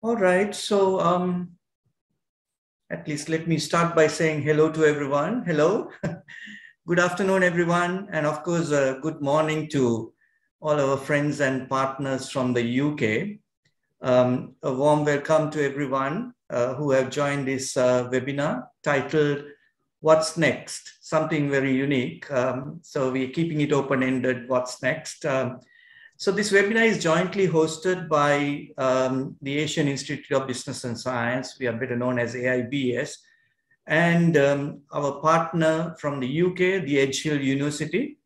All right, so at least let me start by saying hello to everyone. Hello, good afternoon, everyone. And of course, good morning to all our friends and partners from the UK. A warm welcome to everyone who have joined this webinar titled, What's Next? Something very unique. So we're keeping it open-ended, what's next? So this webinar is jointly hosted by the Asian Institute of Business and Science, we are better known as AIBS, and our partner from the UK, the 𝗕𝐴𝐺𝐻 University,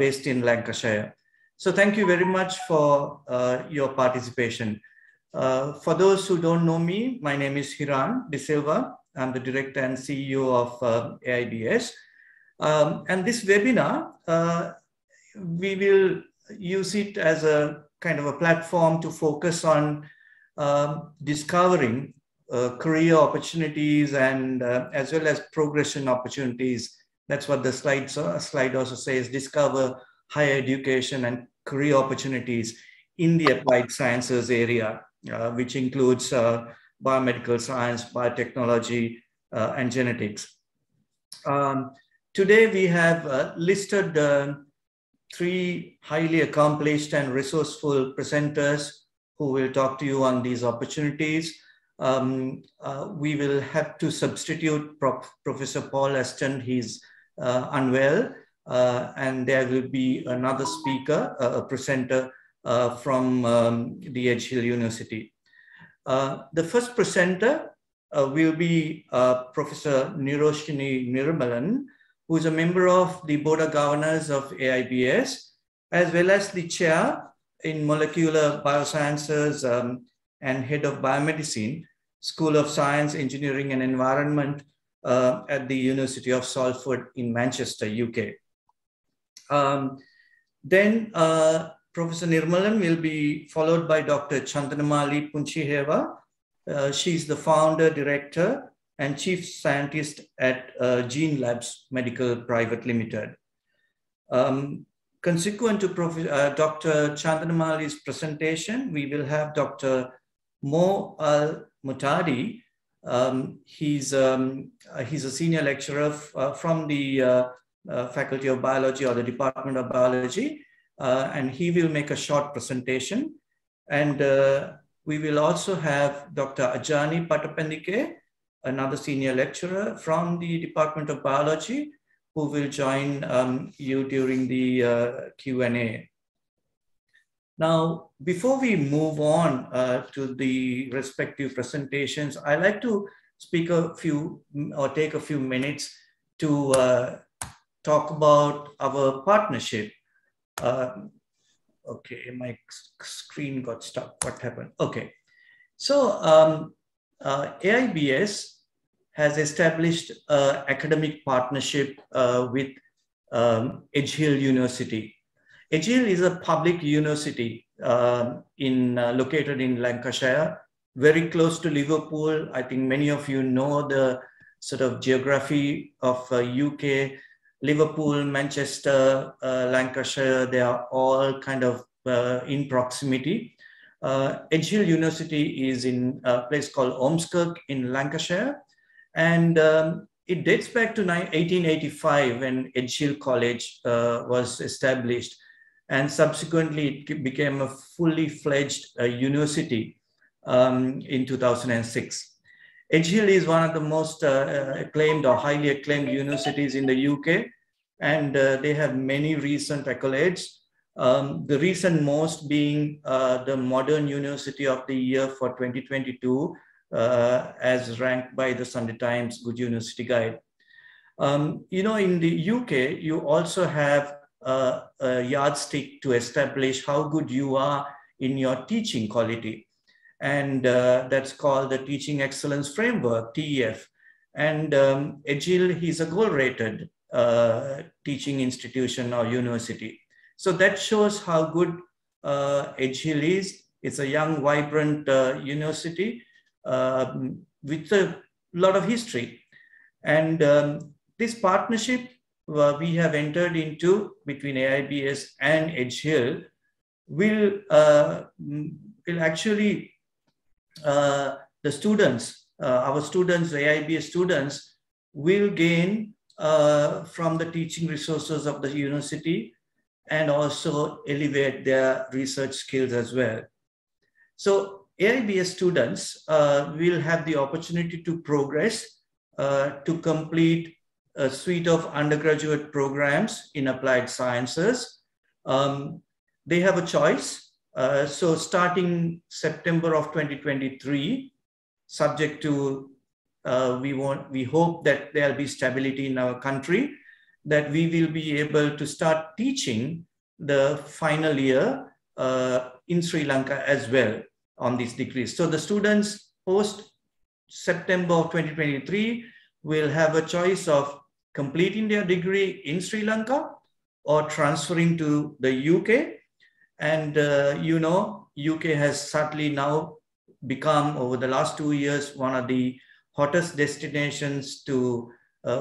based in Lancashire. So thank you very much for your participation. For those who don't know me, my name is 𝐵𝐴𝐺𝐻𝗺𝗲. I'm the Director and CEO of AIBS. And this webinar, we will use it as a kind of a platform to focus on discovering career opportunities and as well as progression opportunities. That's what the slide also says, discover higher education and career opportunities in the applied sciences area, which includes biomedical science, biotechnology, and genetics. Today we have listed three highly accomplished and resourceful presenters who will talk to you on these opportunities. We will have to substitute Professor Paul Aston. He's unwell, and there will be another speaker, a presenter from the 𝗕𝐴𝐺𝐻 University. The first presenter will be Professor Niroshini Nirmalan, who is a member of the Board of Governors of AIBS, as well as the chair in Molecular Biosciences and head of Biomedicine, School of Science, Engineering and Environment at the University of Salford in Manchester, UK. Then Professor Nirmalan will be followed by Dr. Chandramali Punchiheva. She's the founder, director, and chief scientist at Gene Labs Medical Private Limited. Consequent to Dr. Chandramali's presentation, we will have Dr. Mo Al-Muhtadi. He's a senior lecturer from the Faculty of Biology or the Department of Biology, and he will make a short presentation. And we will also have Dr. Ajani Patapendike, another senior lecturer from the Department of Biology, who will join you during the Q&A. Now, before we move on to the respective presentations, I'd like to speak take a few minutes to talk about our partnership. Okay, my screen got stuck. What happened? Okay, so AIBS has established an academic partnership with 𝗕𝐴𝐺𝐻 University. 𝗕𝐴𝐺𝐻 is a public university located in Lancashire, very close to Liverpool. I think many of you know the sort of geography of UK. Liverpool, Manchester, Lancashire, they are all kind of in proximity. 𝗕𝐴𝐺𝐻 University is in a place called Ormskirk in Lancashire, and it dates back to 1885 when 𝗕𝐴𝐺𝐻 College was established, and subsequently it became a fully fledged university in 2006. 𝗕𝐴𝐺𝐻 is one of the most acclaimed or highly acclaimed universities in the UK, and they have many recent accolades. The recent most being the Modern University of the Year for 2022, as ranked by the Sunday Times Good University Guide. You know, in the UK, you also have a yardstick to establish how good you are in your teaching quality. And that's called the Teaching Excellence Framework, TEF. And 𝗕𝐴𝐺𝐻 is a goal-rated teaching institution or university. So that shows how good 𝗕𝐴𝐺𝐻 is. It's a young, vibrant university with a lot of history. And this partnership we have entered into between AIBS and 𝗕𝐴𝐺𝐻 will actually the students, our students, the AIBS students, will gain from the teaching resources of the university and also elevate their research skills as well. So AIBS students will have the opportunity to progress to complete a suite of undergraduate programs in applied sciences. They have a choice. So starting September of 2023, subject to we hope that there'll be stability in our country, that we will be able to start teaching the final year in Sri Lanka as well on these degrees. So the students post September of 2023 will have a choice of completing their degree in Sri Lanka or transferring to the UK. And you know, UK has certainly now become, over the last 2 years, one of the hottest destinations to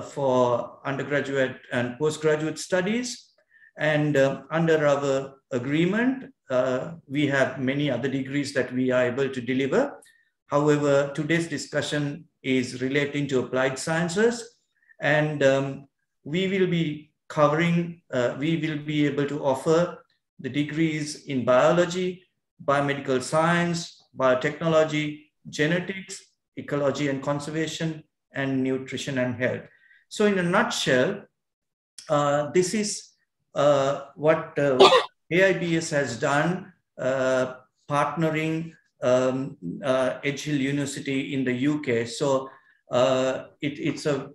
for undergraduate and postgraduate studies. And under our agreement, we have many other degrees that we are able to deliver. However, today's discussion is relating to applied sciences, and we will be covering, we will be able to offer the degrees in biology, biomedical science, biotechnology, genetics, ecology and conservation, and nutrition and health. So in a nutshell, this is what AIBS has done, partnering Edge Hill University in the UK. So it's a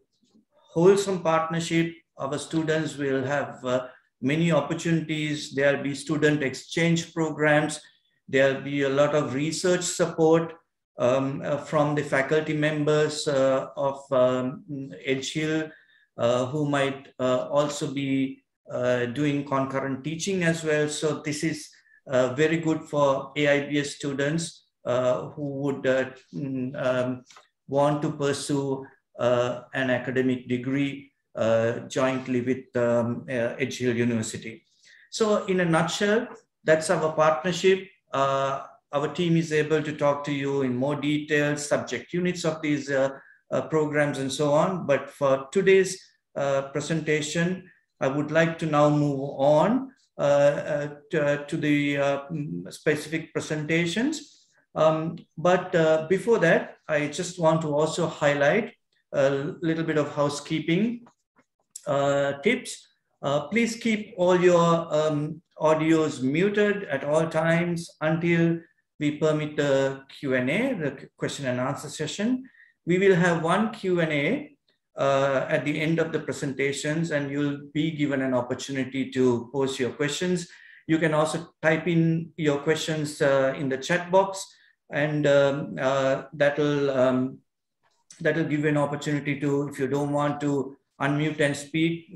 wholesome partnership. Our students will have many opportunities. There'll be student exchange programs. There'll be a lot of research support from the faculty members of Edge Hill, who might also be doing concurrent teaching as well. So this is very good for AIBS students who would want to pursue an academic degree jointly with Edge Hill University. So in a nutshell, that's our partnership. Our team is able to talk to you in more detail, subject units of these programs and so on. But for today's presentation, I would like to now move on to the specific presentations. But before that, I just want to also highlight a little bit of housekeeping tips. Please keep all your audios muted at all times until we permit the Q&A, the question and answer session. We will have one Q&A at the end of the presentations, and you'll be given an opportunity to pose your questions. You can also type in your questions in the chat box, and that'll give you an opportunity to, if you don't want to unmute and speak,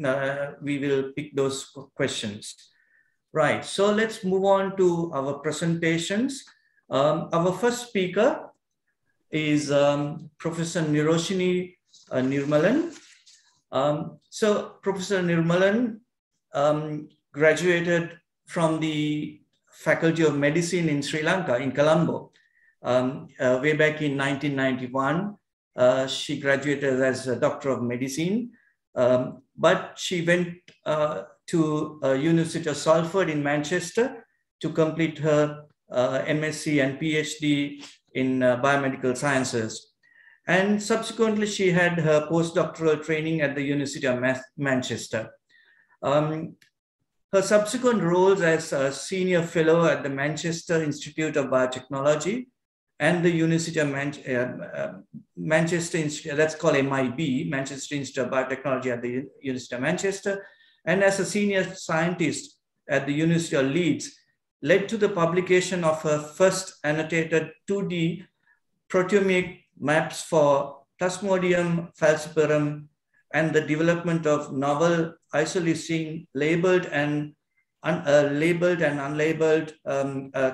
we will pick those questions. Right, so let's move on to our presentations. Our first speaker is Professor Niroshini Nirmalan. So Professor Nirmalan graduated from the Faculty of Medicine in Sri Lanka, in Colombo, way back in 1991. She graduated as a Doctor of Medicine, but she went to University of Salford in Manchester to complete her MSc and PhD in biomedical sciences. And subsequently, she had her postdoctoral training at the University of Manchester. Her subsequent roles as a senior fellow at the Manchester Institute of Biotechnology and the University of Manchester Institute, that's called MIB, Manchester Institute of Biotechnology at the University of Manchester, and as a senior scientist at the University of Leeds, led to the publication of her first annotated 2D proteomic maps for Plasmodium falciparum and the development of novel isoleucine labeled and unlabeled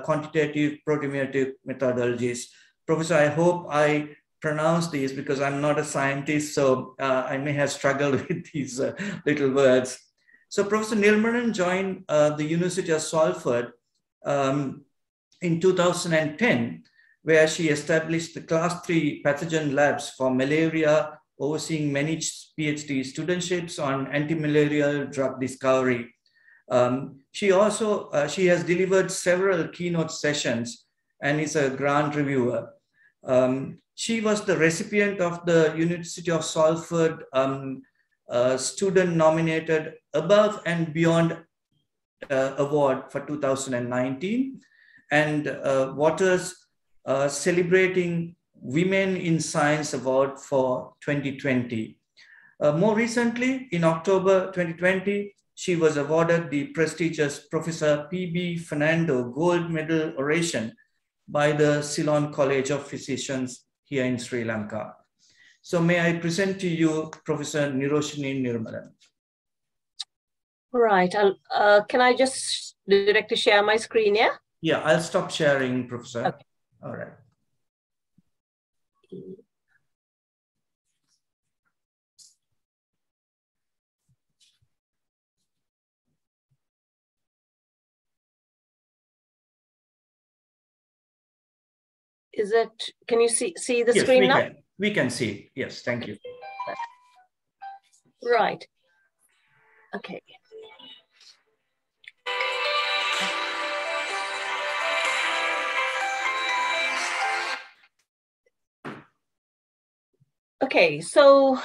quantitative proteomimetic methodologies. Professor, I hope I pronounced these because I'm not a scientist, so I may have struggled with these little words. So Professor Nirmalan joined the University of Salford in 2010, where she established the Class 3 pathogen labs for malaria, overseeing many PhD studentships on anti-malarial drug discovery. She has delivered several keynote sessions and is a grant reviewer. She was the recipient of the University of Salford student-nominated Above and Beyond Award for 2019, and Waters Celebrating Women in Science Award for 2020. More recently, in October 2020, she was awarded the prestigious Professor P.B. Fernando Gold Medal Oration by the Ceylon College of Physicians here in Sri Lanka. So may I present to you Professor Niroshini Nirmalan. Right. Can I just directly share my screen here? Yeah, I'll stop sharing, Professor. Okay. All right. Is it, can you see the screen now? We can see it. Yes, thank you. Right. Okay. Okay, so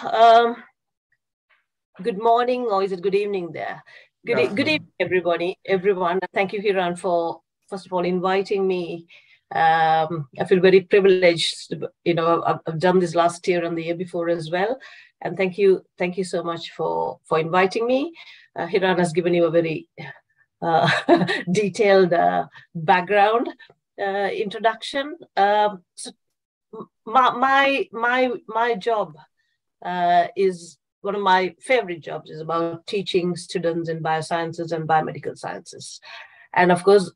good morning, or is it good evening there? Good evening, everyone. Thank you, Hiran, for first of all inviting me. I feel very privileged. You know, I've done this last year and the year before as well. And thank you so much for inviting me. Hiran has given you a very detailed background introduction. So my job is one of my favorite jobs, is about teaching students in biosciences and biomedical sciences. And of course,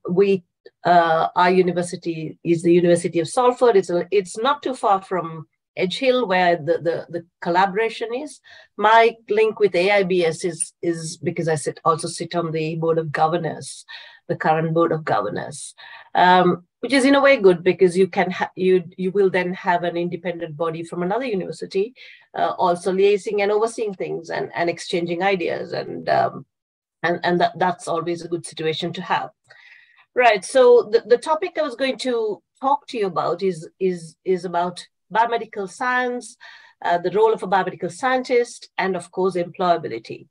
our university is the University of Salford. It's not too far from Edge Hill, where the collaboration is. My link with AIBS is because I also sit on the board of governors, the current board of governors, which is in a way good, because you will then have an independent body from another university, also liaising and overseeing things and exchanging ideas, and that's always a good situation to have. Right. So the topic I was going to talk to you about is about biomedical science, the role of a biomedical scientist, and of course, employability.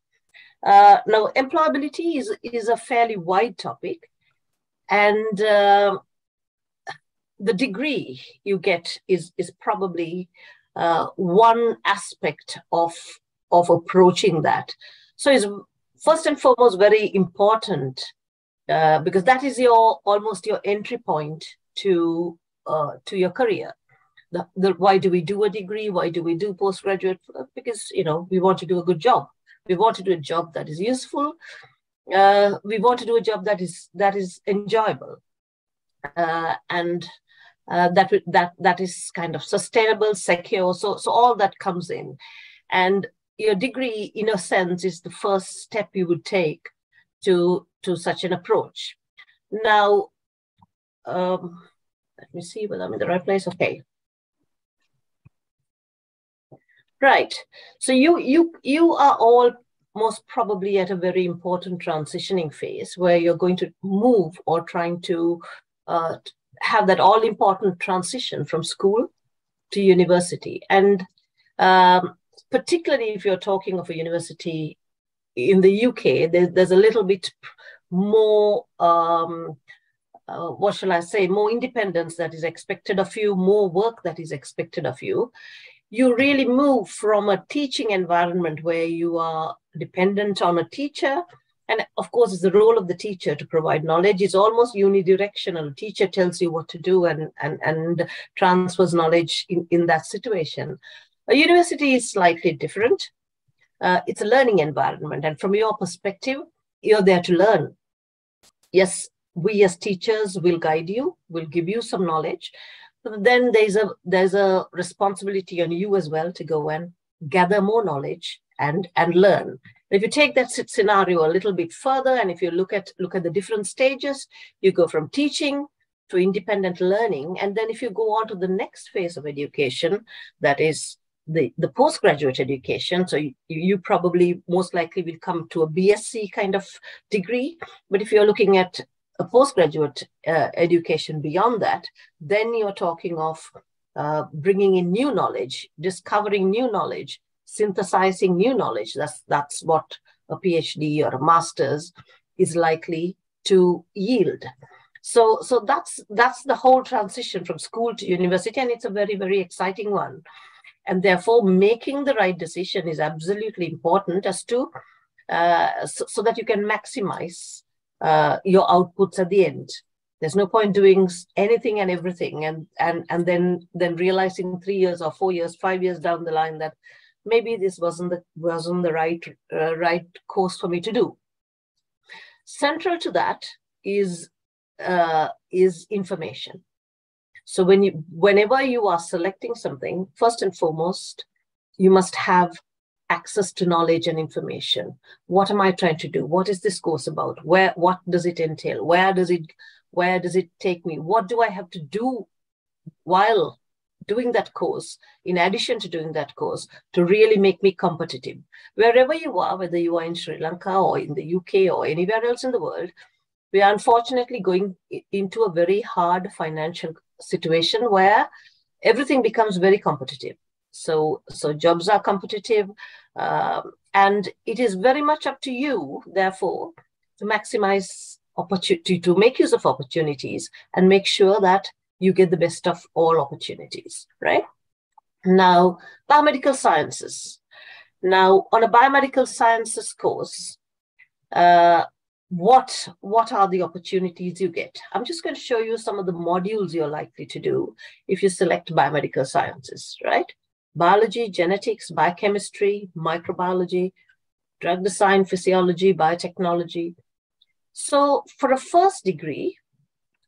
Now, employability is a fairly wide topic, and the degree you get is probably one aspect of approaching that. So it's first and foremost very important, because that is almost your entry point to your career. Why do we do a degree? Why do we do postgraduate? Because, you know, we want to do a good job. We want to do a job that is useful. We want to do a job that is enjoyable, and that is kind of sustainable, secure. So all that comes in, and your degree, in a sense, is the first step you would take to such an approach. Now, let me see whether I'm in the right place. Okay. Right. So you are all most probably at a very important transitioning phase, where you're going to move, or trying to have that all important transition from school to university. And particularly if you're talking of a university in the UK, there's a little bit more, what shall I say, more independence that is expected of you, more work that is expected of you. You really move from a teaching environment where you are dependent on a teacher. And of course, it's the role of the teacher to provide knowledge. It's almost unidirectional. The teacher tells you what to do and transfers knowledge in that situation. A university is slightly different. It's a learning environment. And from your perspective, you're there to learn. Yes, we as teachers will guide you, will give you some knowledge. But then there's a responsibility on you as well to go and gather more knowledge and learn. If you take that scenario a little bit further, and if you look at the different stages, you go from teaching to independent learning. And then if you go on to the next phase of education, that is the postgraduate education. So you probably most likely will come to a BSc kind of degree. But if you're looking at a postgraduate education beyond that, then you're talking of bringing in new knowledge, discovering new knowledge, synthesizing new knowledge. That's what a PhD or a master's is likely to yield. So that's the whole transition from school to university, and it's a very, very exciting one. And therefore, making the right decision is absolutely important as to so that you can maximize your outputs at the end. There's no point doing anything and everything and then realizing 3 years or 4 years, 5 years down the line that maybe this wasn't the right course for me to do. Central to that is information. So whenever you are selecting something, first and foremost, you must have access to knowledge and information. What am I trying to do? What is this course about? What does it entail? Where does it take me? What do I have to do while doing that course, in addition to doing that course, to really make me competitive? Wherever you are, whether you are in Sri Lanka or in the UK or anywhere else in the world, we are unfortunately going into a very hard financial situation where everything becomes very competitive. So jobs are competitive, and it is very much up to you, therefore, to maximize opportunity, to make use of opportunities and make sure that you get the best of all opportunities, right? Now, biomedical sciences. Now, on a biomedical sciences course, what are the opportunities you get? I'm just going to show you some of the modules you're likely to do if you select biomedical sciences, right? Biology, genetics, biochemistry, microbiology, drug design, physiology, biotechnology. So for a first degree,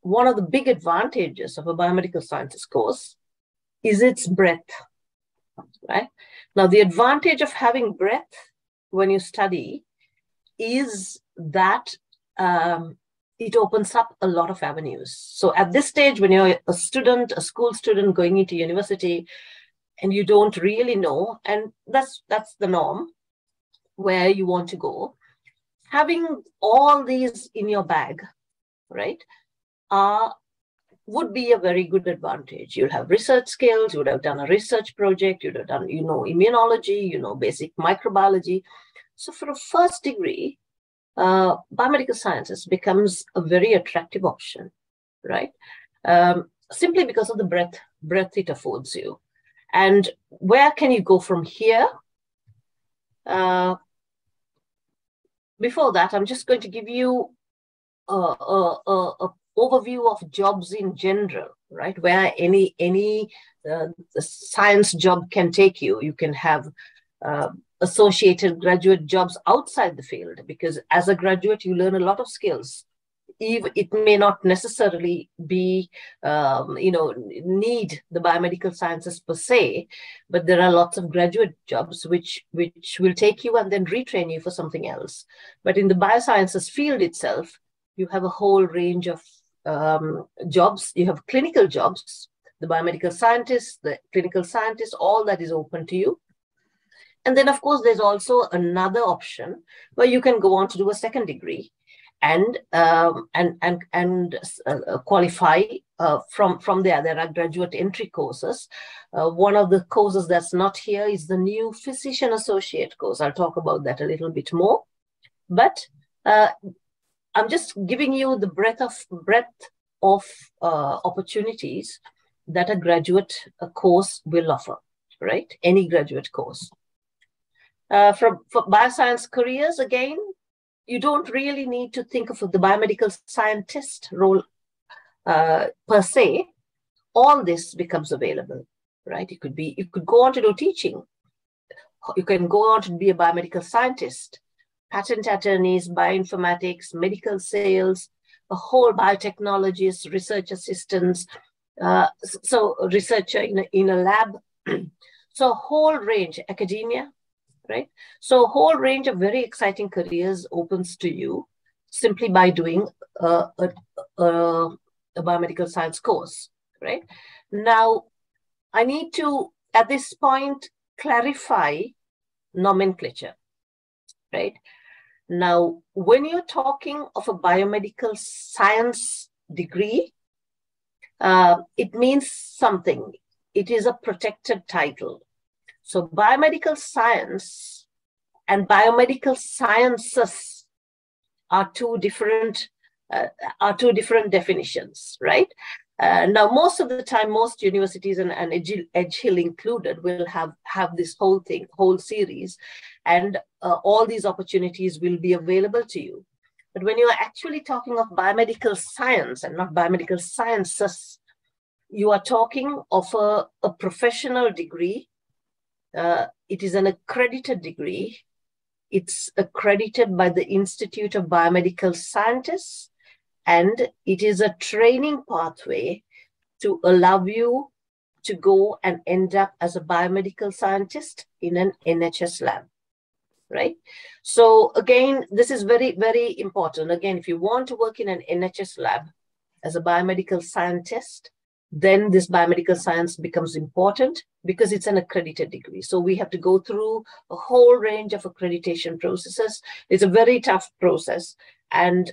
one of the big advantages of a biomedical sciences course is its breadth, right? Now, the advantage of having breadth when you study is that it opens up a lot of avenues. So at this stage, when you're a student, a school student going into university, and you don't really know, and that's the norm, where you want to go, having all these in your bag, right, would be a very good advantage. You'll have research skills, you would have done a research project, you'd have done, immunology, basic microbiology. So for a first degree, biomedical sciences becomes a very attractive option, right? Simply because of the breadth it affords you. And where can you go from here? Before that, I'm just going to give you an overview of jobs in general, right? Where any science job can take you. You can have associated graduate jobs outside the field, because as a graduate, you learn a lot of skills. It may not necessarily be, need the biomedical sciences per se, but there are lots of graduate jobs which will take you and then retrain you for something else. But in the biosciences field itself, you have a whole range of jobs. You have clinical jobs, the biomedical scientists, the clinical scientists, all that is open to you. And then, of course, there's also another option where you can go on to do a second degree and qualify from there. There are graduate entry courses. One of the courses that's not here is the new physician associate course. I'll talk about that a little bit more. But I'm just giving you the breadth of opportunities that a graduate course will offer, right? Any graduate course. For bioscience careers, again, you don't really need to think of the biomedical scientist role per se. All this becomes available, right? You could go on to do teaching. You can go on to be a biomedical scientist, patent attorneys, bioinformatics, medical sales, a whole biotechnologists, research assistants, so researcher in a lab. So a whole range, academia, right? So a whole range of very exciting careers opens to you simply by doing a a biomedical science course, right? Now, I need to, at this point, clarify nomenclature, right? Now, when you're talking of a biomedical science degree, it means something. It is a protected title. So biomedical science and biomedical sciences are two different definitions, right? Now, most of the time, most universities and Edge Hill included will have this whole series, and all these opportunities will be available to you. But when you're actually talking of biomedical science and not biomedical sciences, you are talking of a professional degree. It is an accredited degree. It's accredited by the Institute of Biomedical Scientists, and it is a training pathway to allow you to go and end up as a biomedical scientist in an NHS lab, right? So again, this is very, very important. Again, if you want to work in an NHS lab as a biomedical scientist, then this biomedical science becomes important because it's an accredited degree. So we have to go through a whole range of accreditation processes. It's a very tough process, and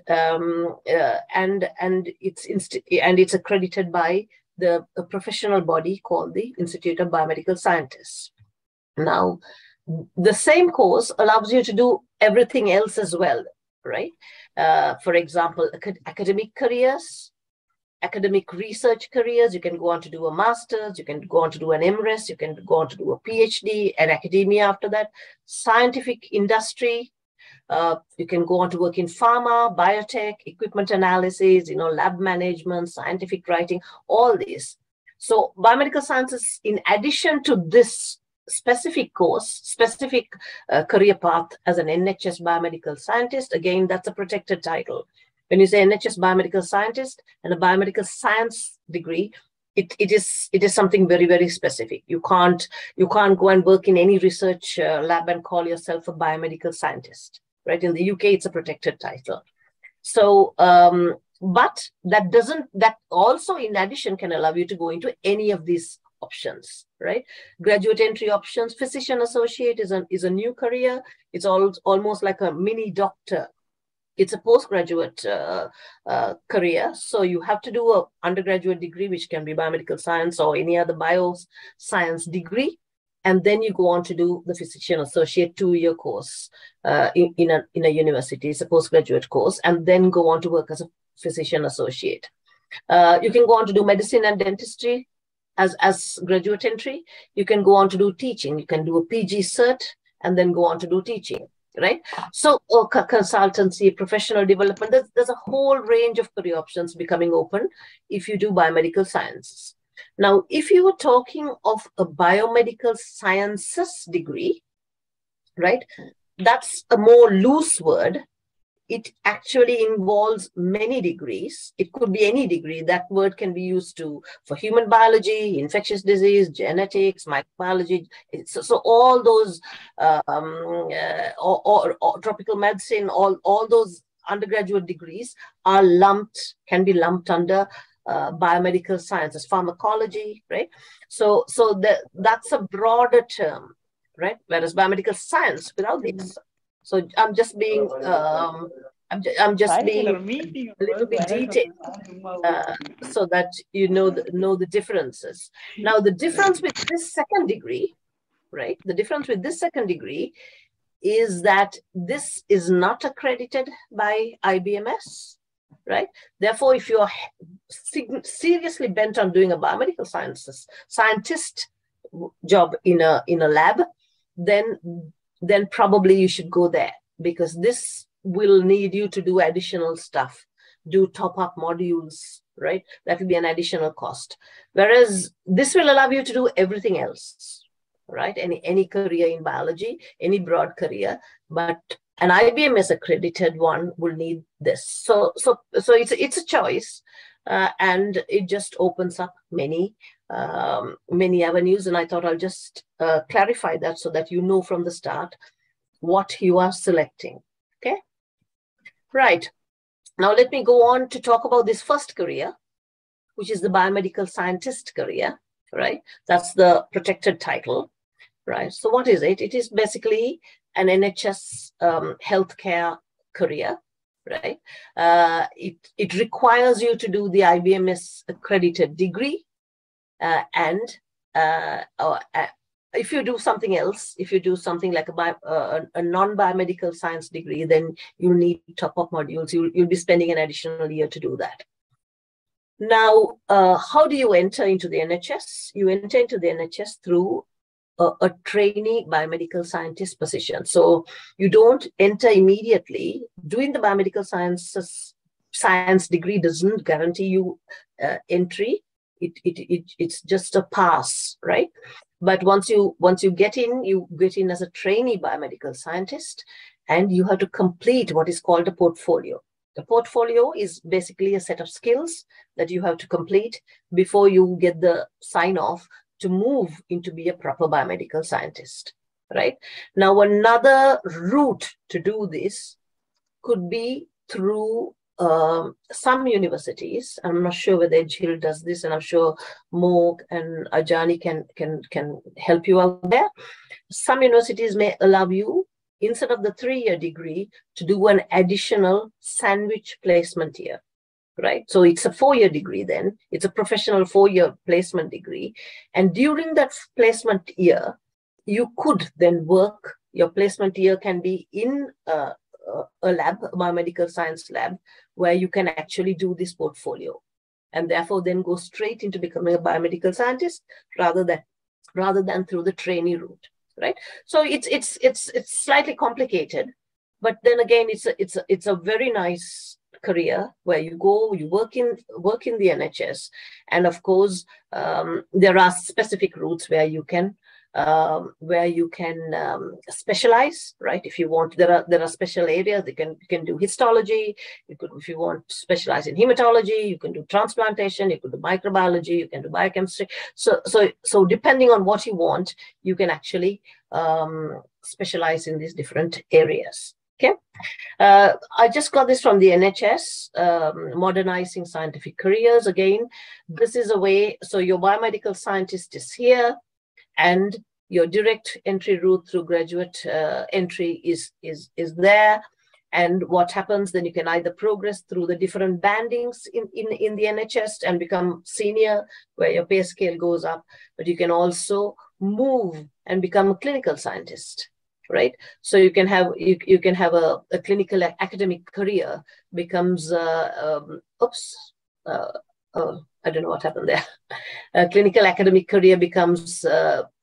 it's accredited by a professional body called the Institute of Biomedical Scientists. Now, the same course allows you to do everything else as well, right? For example, academic careers, academic research careers. You can go on to do a master's, you can go on to do an MRes, you can go on to do a PhD and academia after that. Scientific industry, you can go on to work in pharma, biotech, equipment analysis, lab management, scientific writing, all these. So biomedical sciences, in addition to this specific course, specific career path as an NHS biomedical scientist, again, that's a protected title. When you say NHS biomedical scientist and a biomedical science degree, it is something very, very specific. You can't go and work in any research lab and call yourself a biomedical scientist, right? In the UK, it's a protected title. So, but that also in addition can allow you to go into any of these options, right? Graduate entry options. Physician associate is a new career. It's almost like a mini doctor. It's a postgraduate career. So you have to do an undergraduate degree, which can be biomedical science or any other bioscience degree. And then you go on to do the physician associate 2-year course in a university. It's a postgraduate course, and then go on to work as a physician associate. You can go on to do medicine and dentistry as graduate entry. You can go on to do teaching. You can do a PG cert and then go on to do teaching. Right? So consultancy, professional development, there's a whole range of career options becoming open if you do biomedical sciences. Now, if you were talking of a biomedical sciences degree, right, that's a more loose word. It actually involves many degrees. It could be any degree. That word can be used for human biology, infectious disease, genetics, microbiology. So all those, or tropical medicine, all those undergraduate degrees can be lumped under biomedical sciences, pharmacology, right? So that's a broader term, right? Whereas biomedical science without this. So I'm just being a little bit detailed so that you know the differences. Now, the difference with this second degree, right? The difference with this second degree is that this is not accredited by IBMS, right? Therefore, if you're seriously bent on doing a biomedical scientist job in a lab, then probably you should go there, because this will need you to do additional stuff, do top-up modules, right? That will be an additional cost. Whereas this will allow you to do everything else, right? Any career in biology, any broad career, but an IBMS accredited one will need this. So it's a choice, and it just opens up many avenues. And I thought I'll just clarify that so that you know from the start what you are selecting. Okay, right. Now let me go on to talk about this first career, which is the biomedical scientist career, right? That's the protected title, right? So what is it? It is basically an NHS healthcare career, right? It requires you to do the IBMS accredited degree, and if you do something else, if you do something like a non-biomedical science degree, then you'll need top-up modules. You'll be spending an additional year to do that. Now, how do you enter into the NHS? You enter into the NHS through a trainee biomedical scientist position. So you don't enter immediately. Doing the biomedical science degree doesn't guarantee you entry. It's just a pass, right? But once you get in, you get in as a trainee biomedical scientist, and you have to complete what is called a portfolio. The portfolio is basically a set of skills that you have to complete before you get the sign-off to move into be a proper biomedical scientist, right? Now, another route to do this could be through some universities. I'm not sure whether 𝐻IL does this, and I'm sure Mo and Ajani can help you out there. Some universities may allow you, instead of the 3-year degree, to do an additional sandwich placement year, right? So it's a 4-year degree then. It's a professional 4-year placement degree. And during that placement year, you could then work. Your placement year can be in a lab, a biomedical science lab, where you can actually do this portfolio, and therefore then go straight into becoming a biomedical scientist rather than through the trainee route, right? So it's slightly complicated, but then again, it's a very nice career where you go, you work in the NHS, and of course there are specific routes where you can specialize, right? If you want, there are special areas. You can do histology. You could, if you want to specialize in hematology, you can do transplantation. You could do microbiology. You can do biochemistry. So depending on what you want, you can actually specialize in these different areas. Okay, I just got this from the NHS, Modernizing Scientific Careers. Again, this is a way. So your biomedical scientist is here, and your direct entry route through graduate entry is there. And what happens then, you can either progress through the different bandings in the NHS and become senior, where your pay scale goes up, but you can also move and become a clinical scientist, right? So you can have a clinical academic career becomes I don't know what happened there. A clinical academic career becomes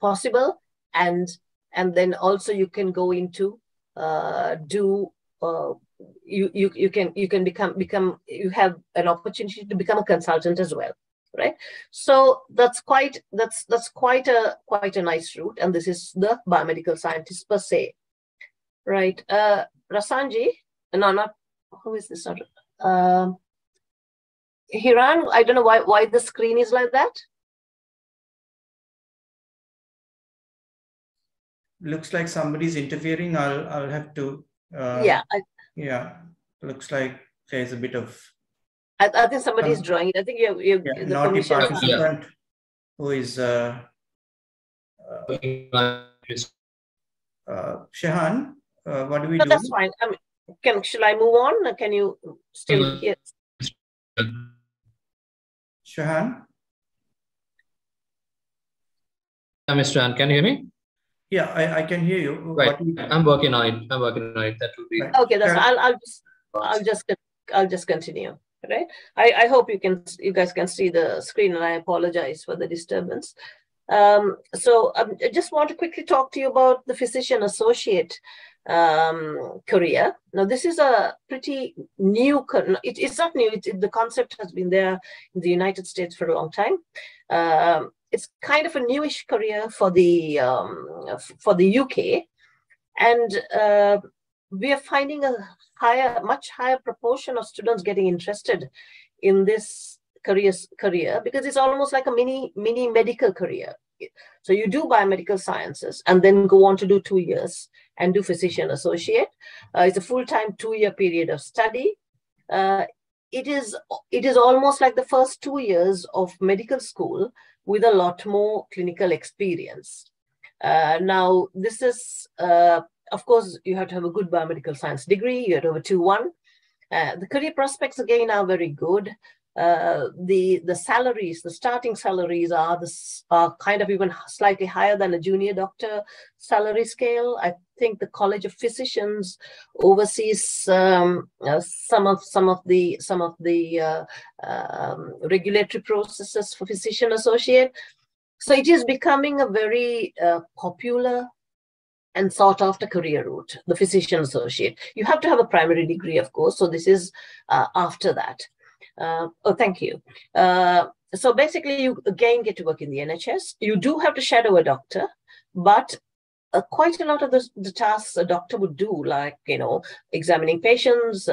possible, and then also you can go into you can become you have an opportunity to become a consultant as well, right? So that's quite a nice route, and this is the biomedical scientist per se, right? Rasanji, no, not who is this? Hiran, I don't know why the screen is like that. Looks like somebody's interfering. I'll have to. Yeah. Looks like there's a bit of. I think somebody's drawing it. I think you the naughty participant who is Shehan. What do we do? That's fine. I mean, shall I move on? Can you still hear? Shehan? Mr. Han, can you hear me? Yeah, I can hear you. Right. I'm working on it. That will be right. Okay. That's I'll just continue. Right. I hope you guys can see the screen, and I apologize for the disturbance. So I just want to quickly talk to you about the physician associate career. Now, this is a pretty new, it's not new, the concept has been there in the United States for a long time. It's kind of a newish career for the UK, and we are finding a much higher proportion of students getting interested in this career because it's almost like a mini medical career. So you do biomedical sciences and then go on to do 2 years and do physician associate. It's a full-time 2-year period of study. it is almost like the first 2 years of medical school with a lot more clinical experience. Now, this is, of course, you have to have a good biomedical science degree. You have to have a 2-1. The career prospects, again, are very good. The salaries, the starting salaries are kind of even slightly higher than a junior doctor salary scale. I think the College of Physicians oversees some of the regulatory processes for physician associate. So it is becoming a very popular and sought after career route, the physician associate. You have to have a primary degree, of course. So this is after that. Oh, thank you. So basically, you again get to work in the NHS. You do have to shadow a doctor, but quite a lot of the tasks a doctor would do, like, examining patients,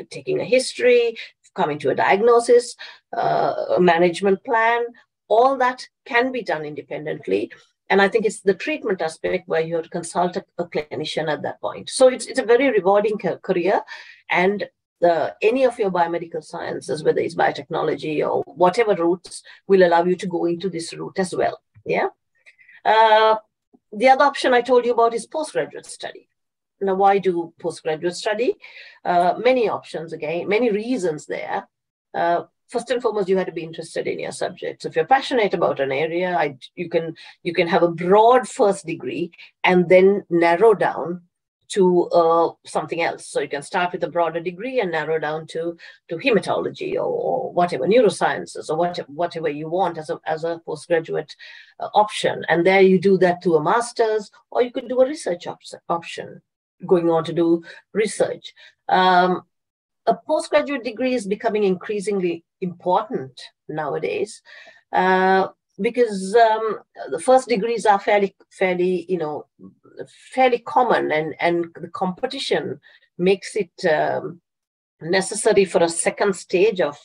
taking a history, coming to a diagnosis, a management plan, all that can be done independently. And I think it's the treatment aspect where you have to consult a clinician at that point. So it's a very rewarding career, and any of your biomedical sciences, whether it's biotechnology or whatever routes, will allow you to go into this route as well. Yeah. The other option I told you about is postgraduate study. Now, why do postgraduate study? Many options, again, many reasons there. First and foremost, you have to be interested in your subject. So if you're passionate about an area, you can have a broad first degree and then narrow down to something else. So you can start with a broader degree and narrow down to hematology or whatever, neurosciences or whatever you want as a postgraduate option. And there you do that to a master's, or you could do a research option, going on to do research. A postgraduate degree is becoming increasingly important nowadays because the first degrees are fairly common, and the competition makes it necessary for a second stage of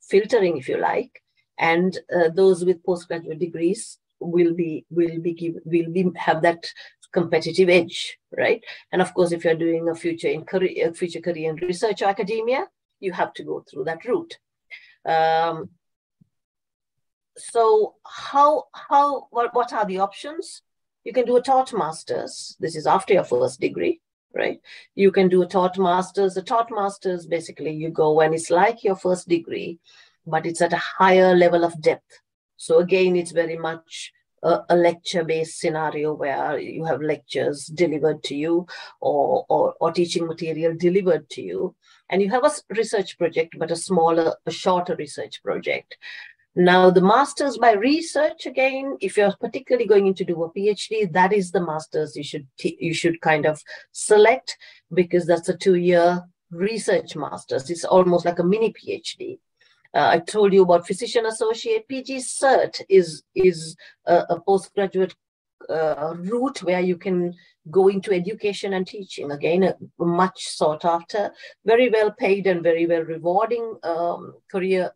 filtering, if you like. And those with postgraduate degrees will have that competitive edge, right? And of course, if you're doing a future career in research or academia, you have to go through that route. So what are the options? You can do a taught master's. This is after your first degree, right? You can do a taught master's. A taught master's, basically, you go and it's like your first degree, but it's at a higher level of depth. So again, it's very much a lecture-based scenario where you have lectures delivered to you or teaching material delivered to you. And you have a research project, but a shorter research project. Now, the master's by research, again, if you're particularly going to do a PhD, that is the master's you should kind of select, because that's a 2-year research master's. It's almost like a mini PhD. I told you about physician associate. PG cert is a postgraduate route where you can go into education and teaching. Again, a much sought after, very well paid and very well rewarding career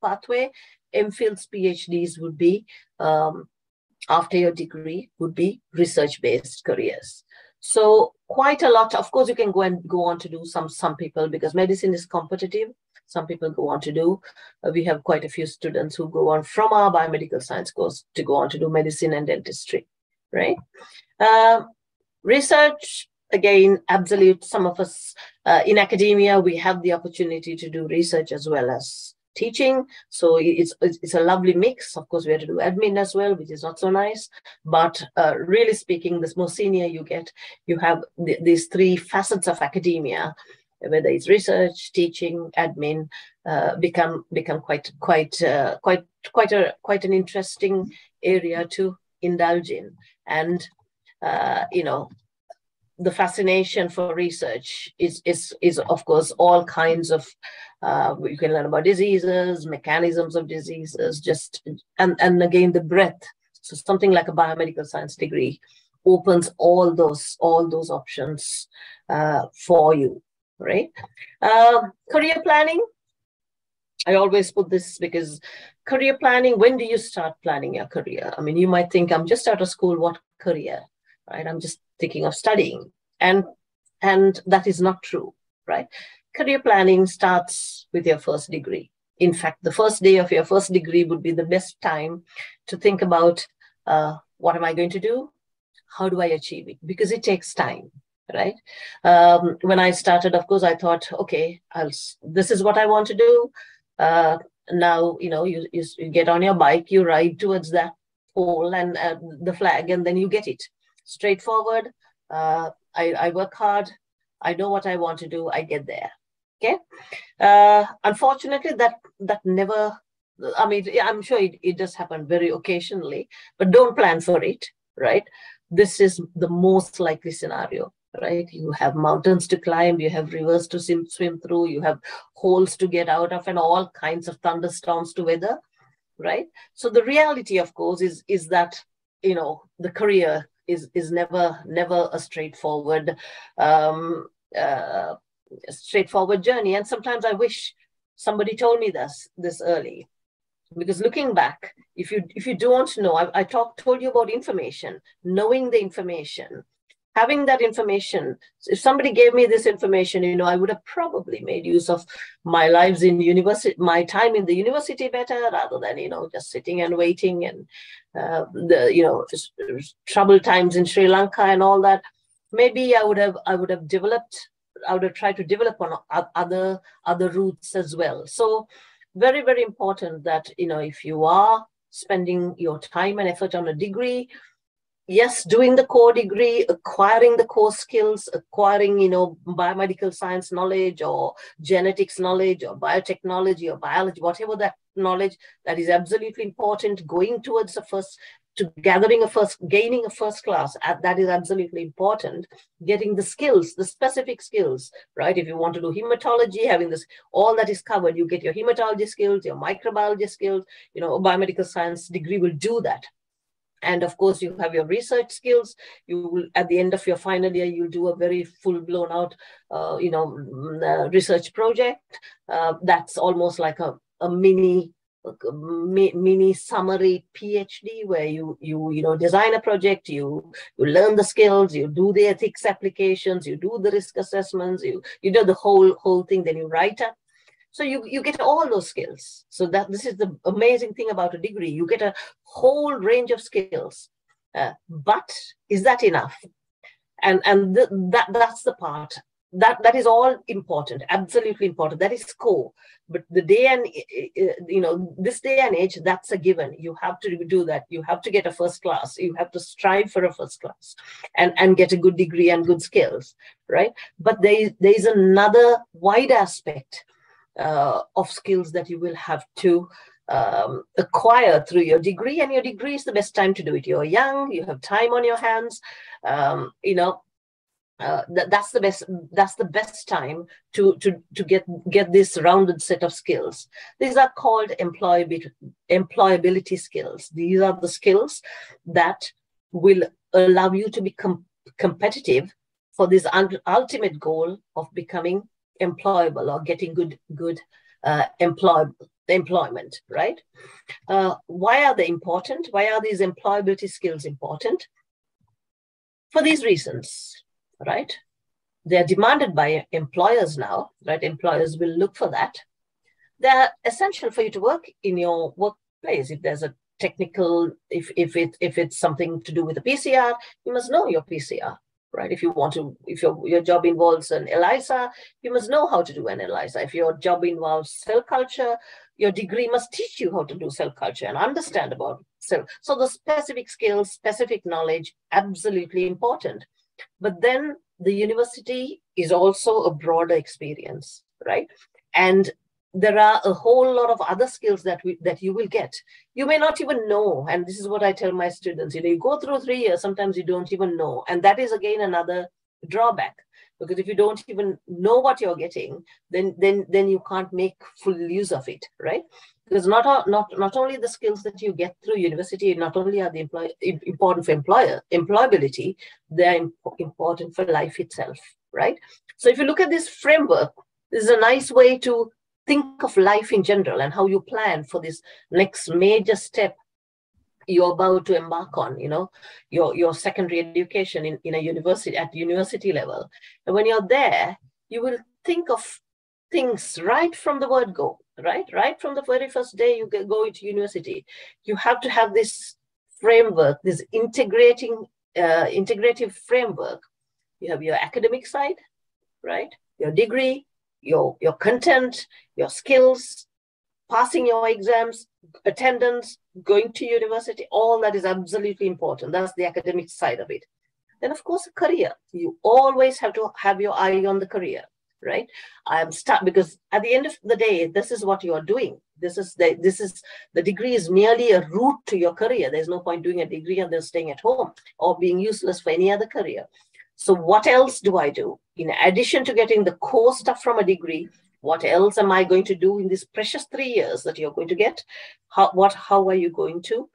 pathway. MPhil's PhDs would be, after your degree, would be research-based careers. So quite a lot. Of course, you can go on to do some people, because medicine is competitive. Some people go on to do, we have quite a few students who go on from our biomedical science course to go on to do medicine and dentistry, right? Research, again, absolute. Some of us in academia, we have the opportunity to do research as well as teaching. So it's a lovely mix. Of course, we have to do admin as well, which is not so nice. But really speaking, the more senior you get, you have these 3 facets of academia, whether it's research, teaching, admin, become quite an interesting area to indulge in. And the fascination for research is of course all kinds of. You can learn about diseases, mechanisms of diseases, and again the breadth. So something like a biomedical science degree opens all those options for you. Right? Career planning. I always put this because career planning, when do you start planning your career? I mean, you might think, I'm just out of school, what career, right? I'm just thinking of studying. And that is not true, right? career planning starts with your first degree. In fact, the first day of your first degree would be the best time to think about what am I going to do? How do I achieve it? Because it takes time, right? When I started, of course, I thought, okay, this is what I want to do. Now, you get on your bike, you ride towards that pole and the flag, and then you get it. Straightforward. I work hard. I know what I want to do. I get there. Okay. Unfortunately, that never, I mean, I'm sure it does happen very occasionally, but don't plan for it, right? This is the most likely scenario, right? You have mountains to climb, you have rivers to swim through, you have holes to get out of, and all kinds of thunderstorms to weather, right? So the reality, of course, is that, the career is never a straightforward journey. And sometimes I wish somebody told me this early, because looking back, if you don't know, I told you about information, knowing the information, having that information. If somebody gave me this information, I would have probably made use of my lives in university, my time in the university better, rather than, just sitting and waiting, and troubled times in Sri Lanka and all that. Maybe I would have tried to develop on other routes as well. So very, very important that, if you are spending your time and effort on a degree, yes, doing the core degree, acquiring the core skills, acquiring, biomedical science knowledge or genetics knowledge or biotechnology or biology, whatever that knowledge, that is absolutely important. Going towards gaining a first class, that is absolutely important. Getting the skills, the specific skills, right? If you want to do hematology, having this, all that is covered, you get your hematology skills, your microbiology skills, a biomedical science degree will do that. And of course, you have your research skills. You will, at the end of your final year, you'll do a very full-blown out, research project. That's almost like a mini summary PhD, where you design a project, you learn the skills, you do the ethics applications, you do the risk assessments, you do the whole thing, then you write up. So you get all those skills. So this is the amazing thing about a degree. You get a whole range of skills. But is that enough? And that's the part. That is all important, absolutely important. That is core. But the day and, this day and age, that's a given. You have to do that. You have to get a first class. You have to strive for a first class and get a good degree and good skills, right? But there is another wide aspect of skills that you will have to acquire through your degree, and your degree is the best time to do it. You're young, you have time on your hands, that's the best time to get this rounded set of skills. These are called employability skills. These are the skills that will allow you to be competitive for this ultimate goal of becoming employable or getting good employment, right? Why are they important? Why are these employability skills important? For these reasons, right? They're demanded by employers now, right? Employers will look for that. They're essential for you to work in your workplace. If there's a technical, if it's something to do with a PCR, you must know your PCR. Right? If your job involves an ELISA, you must know how to do an ELISA. If your job involves cell culture, your degree must teach you how to do cell culture and understand about cell. So the specific skills, specific knowledge, absolutely important. But then the university is also a broader experience, right? And there are a whole lot of other skills that you will get. You may not even know, and this is what I tell my students, you go through 3 years, sometimes you don't even know. And that is again another drawback, because if you don't even know what you're getting, then you can't make full use of it, right? Because not only the skills that you get through university, not only are they important for employability, they're important for life itself, right? So if you look at this framework, this is a nice way to think of life in general and how you plan for this next major step you're about to embark on, your secondary education in a university, at university level. And when you're there, you will think of things right from the word go, right from the very first day you go into university. You have to have this framework, this integrative framework. You have your academic side, right? Your degree, your content, your skills, passing your exams, attendance, going to university, all that is absolutely important. That's the academic side of it. Then, of course, a career. You always have to have your eye on the career, right? Because at the end of the day, this is what you are doing. The degree is merely a route to your career. There's no point doing a degree and then staying at home or being useless for any other career. So what else do I do? In addition to getting the core stuff from a degree, what else am I going to do in these precious 3 years that you're going to get? How are you going to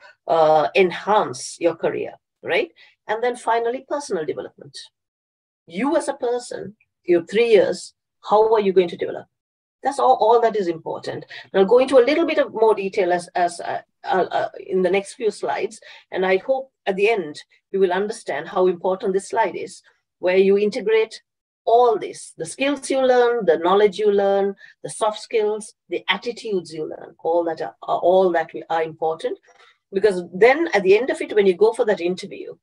enhance your career, right? And then finally, personal development. You as a person, your 3 years, how are you going to develop? That's all that is important. And I'll go into a little bit of more detail as in the next few slides. And I hope at the end, you will understand how important this slide is, where you integrate all this, the skills you learn, the knowledge you learn, the soft skills, the attitudes you learn, all that are important. Because then at the end of it, when you go for that interview,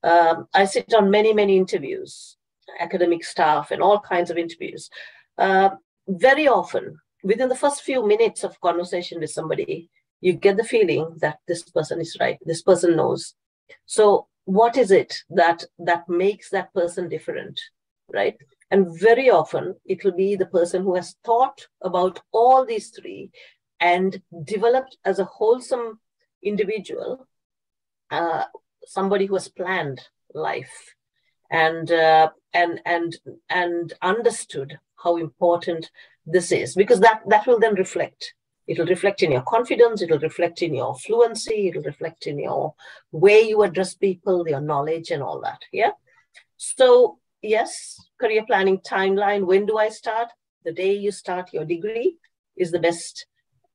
I sit on many interviews, academic staff and all kinds of interviews. Very often, within the first few minutes of conversation with somebody, you get the feeling that this person is right, this person knows. So what is it that makes that person different, right? And very often, it will be the person who has thought about all these three and developed as a wholesome individual, somebody who has planned life and understood how important this is, because that will then reflect. It'll reflect in your confidence, it'll reflect in your fluency, it'll reflect in your way you address people, your knowledge and all that, yeah? So yes, career planning timeline, when do I start? The day you start your degree is the best.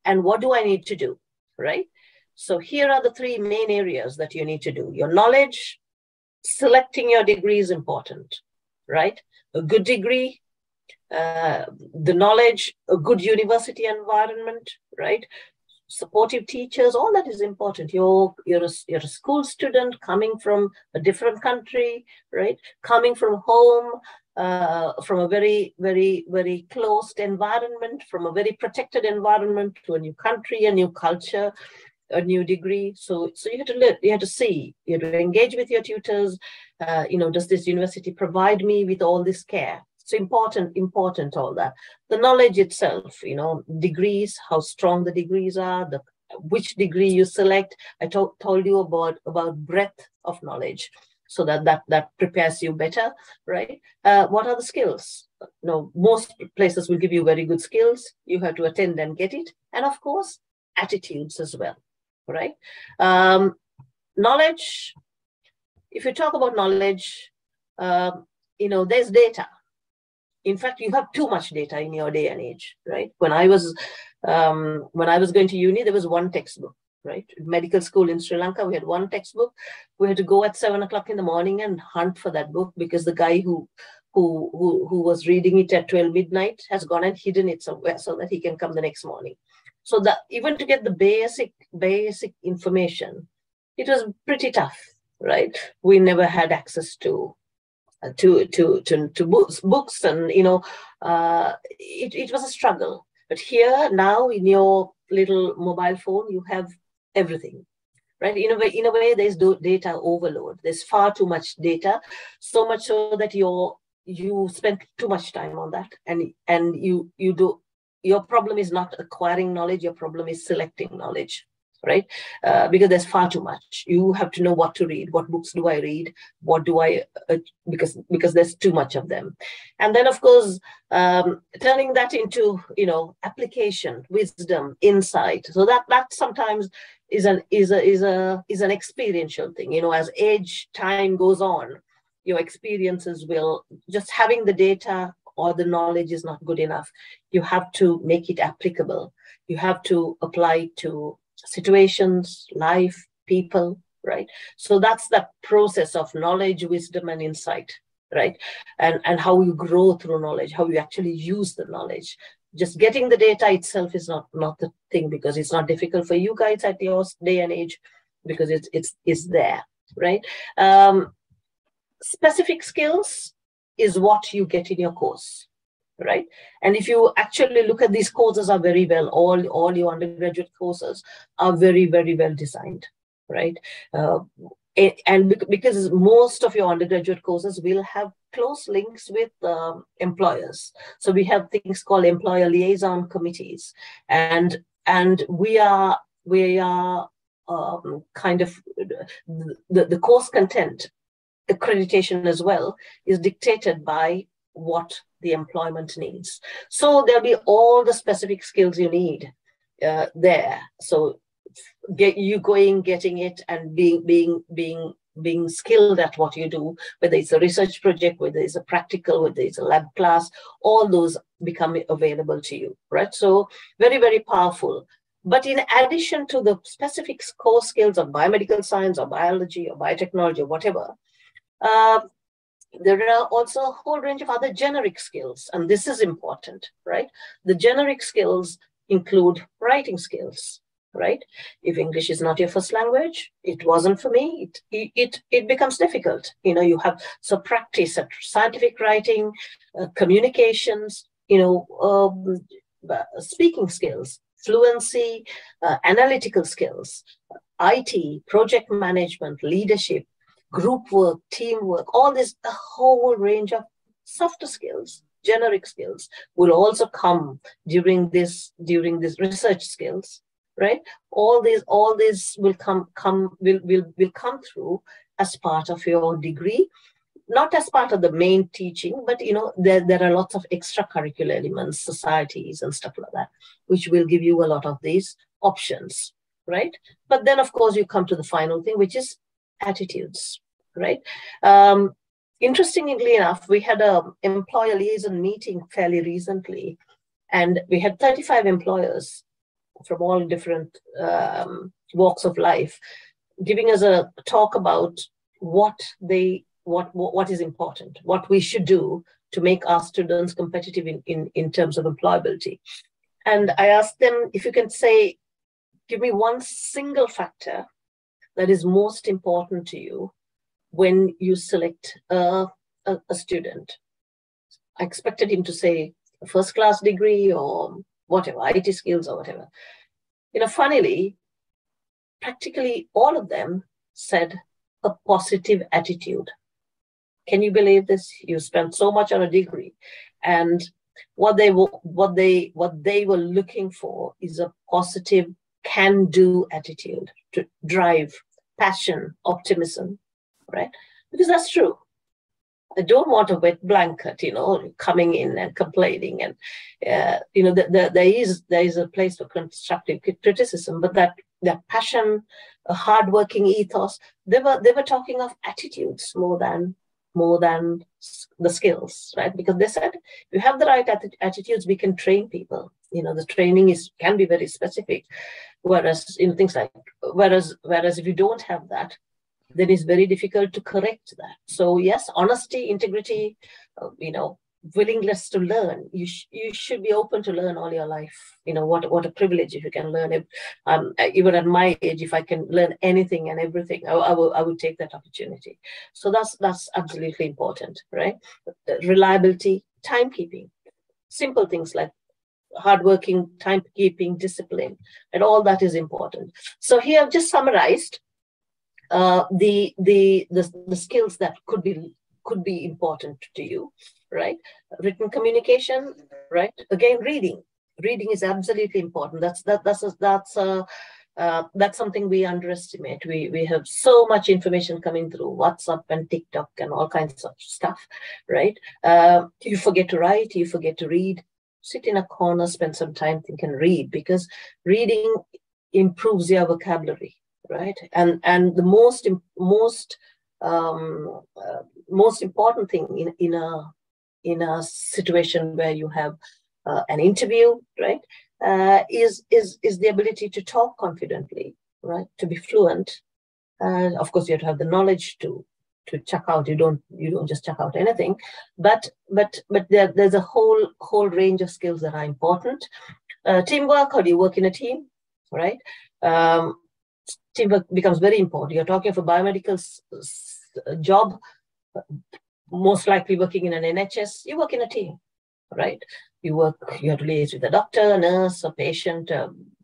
And what do I need to do, right? So here are the three main areas that you need to do. Your knowledge, selecting your degree is important, right? A good degree, the knowledge, a good university environment, right? Supportive teachers, all that is important. You're a school student coming from a different country, right? Coming from home, from a very closed environment, from a very protected environment to a new country, a new culture, a new degree. So you have to live, you have to see, you have to engage with your tutors. Does this university provide me with all this care? So important all that. The knowledge itself, degrees, how strong the degrees are, which degree you select. I told you about breadth of knowledge, so that prepares you better, right? What are the skills? Most places will give you very good skills. You have to attend and get it. And of course, attitudes as well, right? Knowledge, if you talk about knowledge, there's data. In fact, you have too much data in your day and age, right? When I was going to uni, there was one textbook, right? Medical school in Sri Lanka, we had one textbook. We had to go at 7 o'clock in the morning and hunt for that book, because the guy who was reading it at 12 midnight has gone and hidden it somewhere so that he can come the next morning. So that even to get the basic information, it was pretty tough, right? We never had access to books, and it was a struggle. But here now, in your little mobile phone, you have everything, right? In a way, there's data overload. There's far too much data, so much so that you spend too much time on that, and your problem is not acquiring knowledge. Your problem is selecting knowledge, right? Because there's far too much. You have to know what to read. What books do I read? What do I, because there's too much of them. And then, of course, turning that into, application, wisdom, insight. So that sometimes is an experiential thing. As time goes on, your experiences will, just having the data or the knowledge is not good enough. You have to make it applicable. You have to apply it to situations, life, people, right? So that's the process of knowledge, wisdom, and insight, right? And how you grow through knowledge, how you actually use the knowledge. Just getting the data itself is not the thing, because it's not difficult for you guys at your day and age, because it's there, right? Specific skills is what you get in your course, right? And if you actually look at these courses are very well, all your undergraduate courses are very, very well designed, right? And because most of your undergraduate courses will have close links with employers. So we have things called employer liaison committees, and we are kind of the course content accreditation as well is dictated by what the employment needs. So there'll be all the specific skills you need there. So getting it and being skilled at what you do, whether it's a research project, whether it's a practical, whether it's a lab class, all those become available to you, right? So very, very powerful. But in addition to the specific core skills of biomedical science or biology or biotechnology or whatever, there are also a whole range of other generic skills, and this is important, right? The generic skills include writing skills, right? If English is not your first language, it wasn't for me, it becomes difficult. You know, you have so practice at scientific writing, communications, speaking skills, fluency, analytical skills, IT, project management, leadership, group work, teamwork, all this, a whole range of softer skills, generic skills will also come during this research skills, right? All these will come through as part of your degree, not as part of the main teaching, but there are lots of extracurricular elements, societies and stuff like that, which will give you a lot of these options, right? But then of course you come to the final thing, which is attitudes, right? Interestingly enough, we had an employer liaison meeting fairly recently, and we had 35 employers from all different walks of life giving us a talk about what is important, what we should do to make our students competitive in terms of employability. And I asked them, if you can say, give me one single factor that is most important to you when you select a student. I expected him to say a first-class degree or whatever, IT skills or whatever. Funnily, practically all of them said a positive attitude. Can you believe this? You spent so much on a degree, and what they were looking for is a positive can-do attitude, to drive, passion, optimism, right? Because that's true. I don't want a wet blanket, coming in and complaining, and there is a place for constructive criticism, but that passion, a hardworking ethos, they were talking of attitudes more than the skills, right? Because they said, if you have the right attitudes, we can train people. The training can be very specific, whereas things like whereas if you don't have that, then it's very difficult to correct that. So yes, honesty, integrity, willingness to learn. You should be open to learn all your life. What a privilege if you can learn it. Even at my age, if I can learn anything and everything, I would take that opportunity. So that's absolutely important, right? Reliability, timekeeping, simple things like hardworking, timekeeping, discipline, and all that is important. So here I've just summarized the skills that could be important to you, right? Written communication, right? Again, reading is absolutely important. That's something we underestimate. We have so much information coming through WhatsApp and TikTok and all kinds of stuff, right? You forget to write, you forget to read. Sit in a corner, spend some time, think and read, because reading improves your vocabulary, right? And the most important thing in a situation where you have an interview, right, is the ability to talk confidently, right, to be fluent. Of course, you have to have the knowledge to check out. You don't just check out anything, but there's a whole range of skills that are important. Teamwork. How do you work in a team, right? Teamwork becomes very important. You're talking of a biomedical job, most likely working in an NHS. You work in a team, right? You have to liaise with a doctor, a nurse, a patient,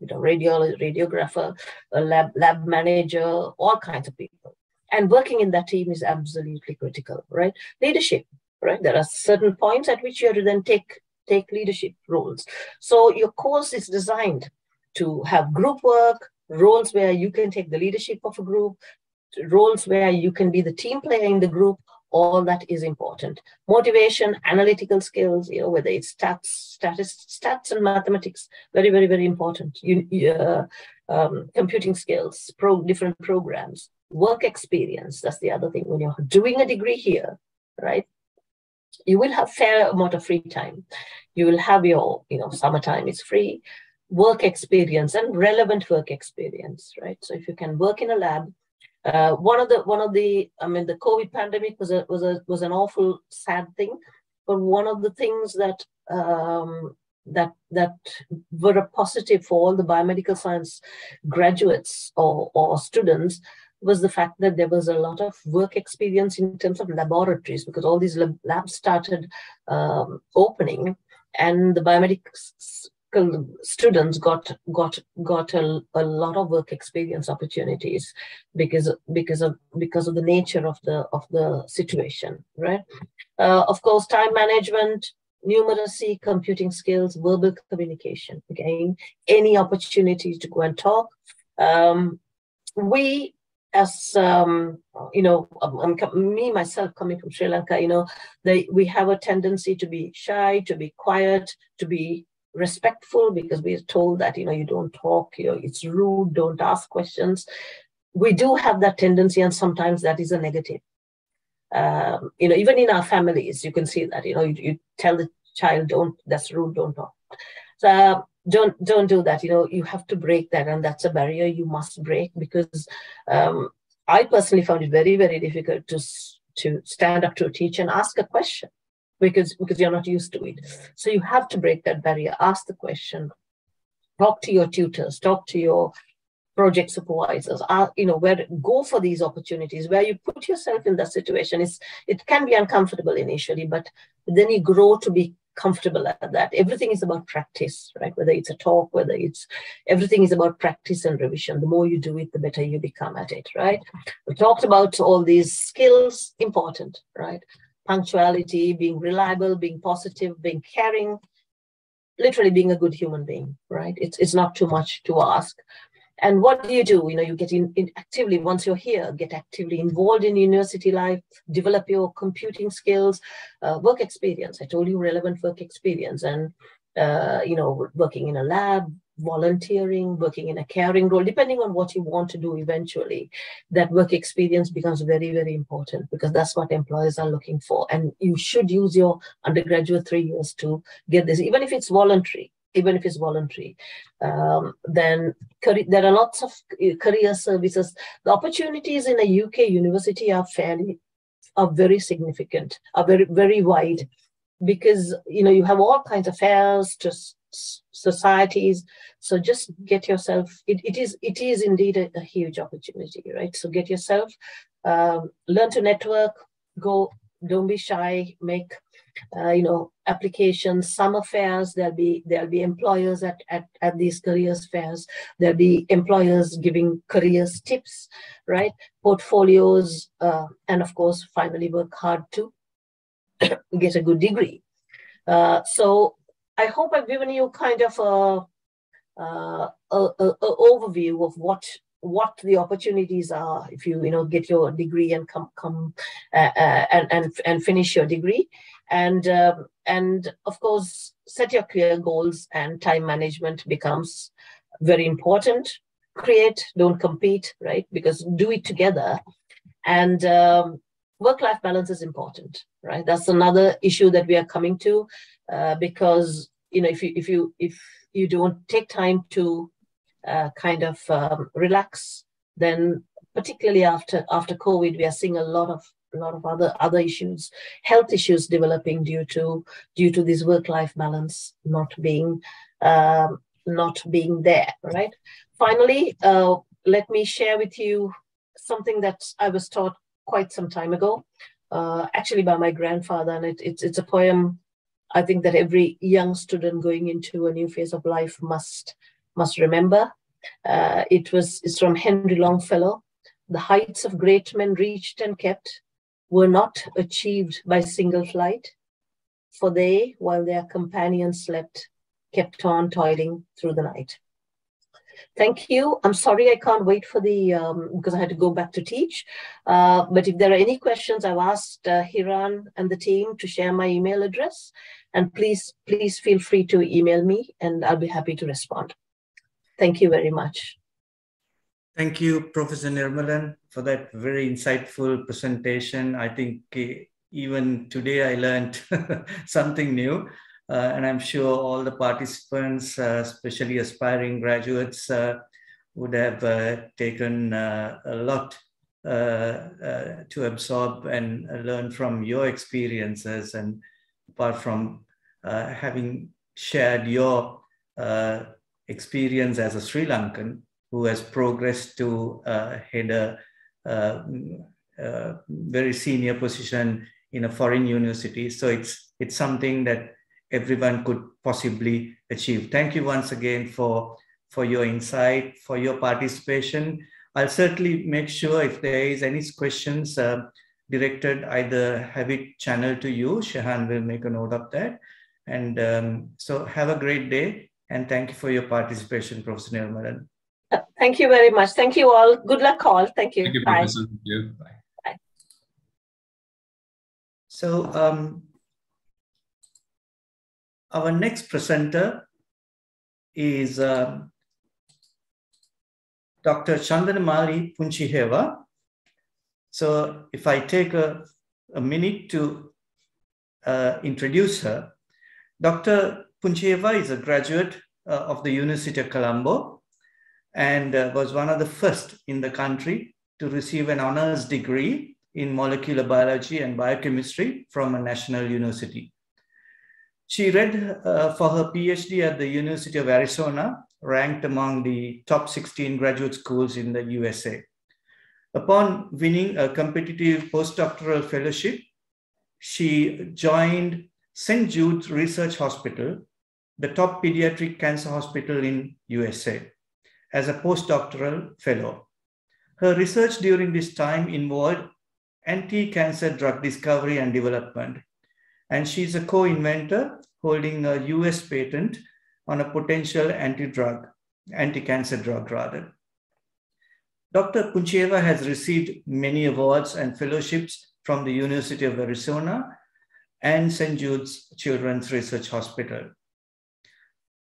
radiographer, a lab manager, all kinds of people. And working in that team is absolutely critical, right? Leadership, right? There are certain points at which you have to then take leadership roles. So your course is designed to have group work, roles where you can take the leadership of a group, roles where you can be the team player in the group. All that is important. Motivation, analytical skills, whether it's stats and mathematics, very, very, very important. Computing skills, different programs, work experience. That's the other thing. When you're doing a degree here, right, you will have fair amount of free time. You will have your, summertime is free. Work experience and relevant work experience, right? So if you can work in a lab. The COVID pandemic was an awful sad thing, but one of the things that were a positive for all the biomedical science graduates or students was the fact that there was a lot of work experience in terms of laboratories, because all these labs started opening, and the biomedical students got a lot of work experience opportunities because of the nature of the situation, right? Of course, time management, numeracy, computing skills, verbal communication. Again, any opportunity to go and talk. We, as me myself coming from Sri Lanka, we have a tendency to be shy, to be quiet, to be respectful, because we are told that you don't talk, it's rude, don't ask questions. We do have that tendency, and sometimes that is a negative. Even in our families, you can see that you tell the child, that's rude, don't talk. So don't do that. You have to break that, and that's a barrier you must break, because I personally found it very, very difficult to stand up to a teacher and ask a question. Because you're not used to it. So you have to break that barrier, ask the question, talk to your tutors, talk to your project supervisors, go for these opportunities where you put yourself in that situation. It can be uncomfortable initially, but then you grow to be comfortable at that. Everything is about practice, right? Whether it's a talk, everything is about practice and revision. The more you do it, the better you become at it, right? We talked about all these skills, important, right? Punctuality, being reliable, being positive, being caring, literally being a good human being, right? It's not too much to ask. And what do? You get in actively, once you're here, get actively involved in university life, develop your computing skills, work experience. I told you, relevant work experience, and working in a lab, volunteering, working in a caring role, depending on what you want to do eventually. That work experience becomes very, very important, because that's what employers are looking for. And you should use your undergraduate 3 years to get this, even if it's voluntary. Then there are lots of career services. The opportunities in a UK university are very significant, are very, very wide, because you have all kinds of fairs to societies. So just get yourself, it is indeed a huge opportunity, right? So get yourself, learn to network, don't be shy, make applications, summer fairs. There'll be employers at these careers fairs. There'll be employers giving careers tips, right? Portfolios, and of course, finally work hard to get a good degree. So I hope I've given you kind of a overview of what the opportunities are if you get your degree and come and finish your degree, and of course set your clear goals, and time management becomes very important. Create, don't compete, right? Because do it together. And work-life balance is important, right? That's another issue that we are coming to, because if you don't take time to kind of relax, then particularly after COVID, we are seeing a lot of other issues, health issues developing due to this work-life balance not being there, right? Finally, let me share with you something that I was taught quite some time ago, actually by my grandfather, and it's a poem I think that every young student going into a new phase of life must remember. It's from Henry Longfellow. The heights of great men reached and kept were not achieved by single flight, for they, while their companions slept, kept on toiling through the night. Thank you. I'm sorry I can't wait for because I had to go back to teach. But if there are any questions, I've asked Hiran and the team to share my email address. And please feel free to email me and I'll be happy to respond. Thank you very much. Thank you, Professor Nirmalan, for that very insightful presentation. I think even today I learned something new. And I'm sure all the participants, especially aspiring graduates, would have taken a lot to absorb and learn from your experiences. And apart from having shared your experience as a Sri Lankan who has progressed to head a very senior position in a foreign university. So it's something that everyone could possibly achieve. Thank you once again for your insight, for your participation. I'll certainly make sure if there is any questions directed, either have it channeled to you. Shahan will make a note of that. And so have a great day. And thank you for your participation, Professor Nirmalan. Thank you very much. Thank you all. Good luck all. Thank you. Thank you, Bye. Professor. Thank you. Bye. Bye. So our next presenter is Dr. 𝐼𝐡𝐚𝐭'𝐬. So if I take a minute to introduce her, Dr. 𝐼𝐡𝐚𝐭'𝐬 is a graduate of the University of Colombo and was one of the first in the country to receive an honors degree in molecular biology and biochemistry from a national university. She read for her PhD at the University of Arizona, ranked among the top 16 graduate schools in the USA. Upon winning a competitive postdoctoral fellowship, she joined St. Jude's Research Hospital, the top pediatric cancer hospital in USA, as a postdoctoral fellow. Her research during this time involved anti-cancer drug discovery and development, and she's a co-inventor holding a US patent on a potential anti-cancer drug rather. Dr. 𝐼𝐡𝐚𝐭'𝐬 has received many awards and fellowships from the University of Arizona and St. Jude's Children's Research Hospital.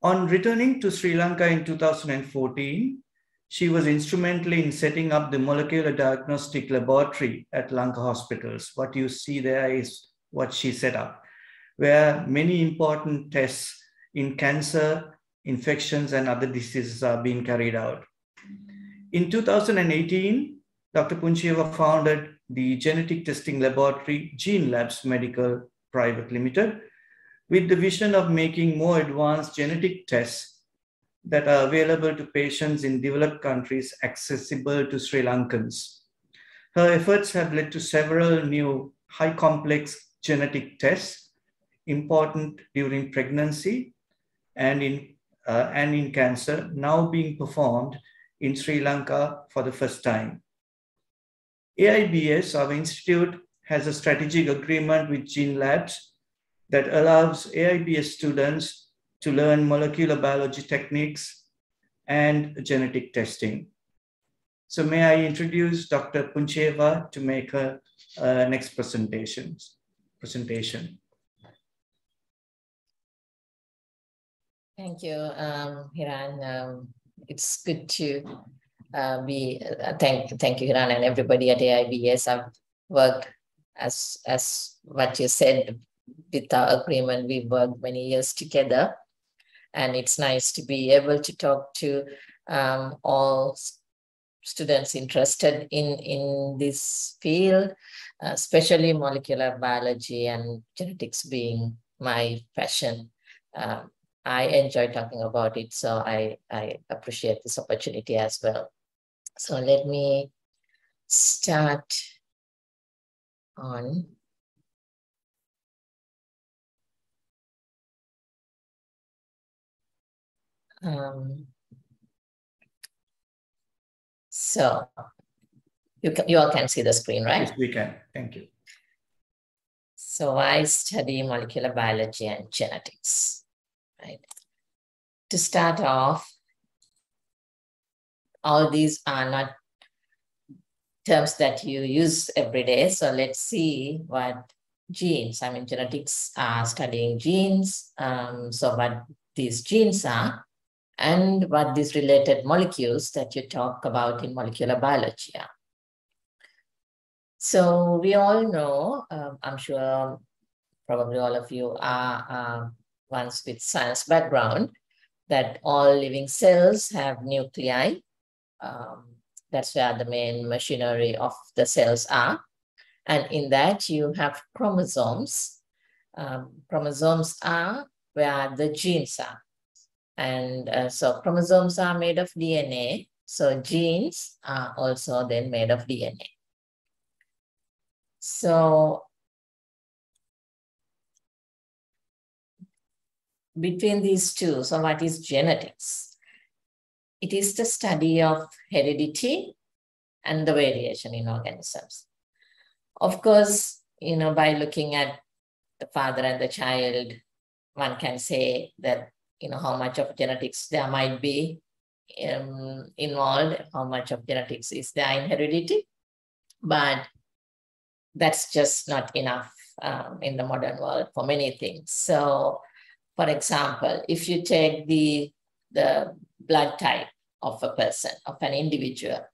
On returning to Sri Lanka in 2014, she was instrumental in setting up the molecular diagnostic laboratory at Lanka hospitals. What you see there is what she set up, where many important tests in cancer, infections, and other diseases are being carried out. In 2018, Dr. 𝐼𝐡𝐚𝐭'𝐬 founded the genetic testing laboratory Gene Labs Medical Private Limited with the vision of making more advanced genetic tests that are available to patients in developed countries accessible to Sri Lankans. Her efforts have led to several new high complex genetic tests important during pregnancy and in cancer, now being performed in Sri Lanka for the first time. AIBS, our institute, has a strategic agreement with Gene Labs that allows AIBS students to learn molecular biology techniques and genetic testing. So may I introduce Dr. 𝐼𝐡𝐚𝐭'𝐬 to make her next presentation. Thank you, Hiran. It's good to thank you, Hiran, and everybody at AIBS. I've worked as what you said with our agreement. We've worked many years together, and it's nice to be able to talk to all students interested in this field, especially molecular biology and genetics being my passion. I enjoy talking about it, so I appreciate this opportunity as well. So let me start on. So you all can see the screen, right? Yes, we can. Thank you. So I study molecular biology and genetics, right? To start off, all these are not terms that you use every day. So let's see what genes, I mean, genetics are studying genes. So what these genes are and what these related molecules that you talk about in molecular biology are. So we all know, I'm sure probably all of you are ones with science background, that all living cells have nuclei. That's where the main machinery of the cells are. And in that you have chromosomes. Chromosomes are where the genes are. And so chromosomes are made of DNA. So genes are also then made of DNA. So between these two, so what is genetics? It is the study of heredity and the variation in organisms. Of course, you know, by looking at the father and the child, one can say that, you know, how much of genetics there might be involved, how much of genetics is there in heredity, but that's just not enough in the modern world for many things. So, for example, if you take the blood type of a person, of an individual,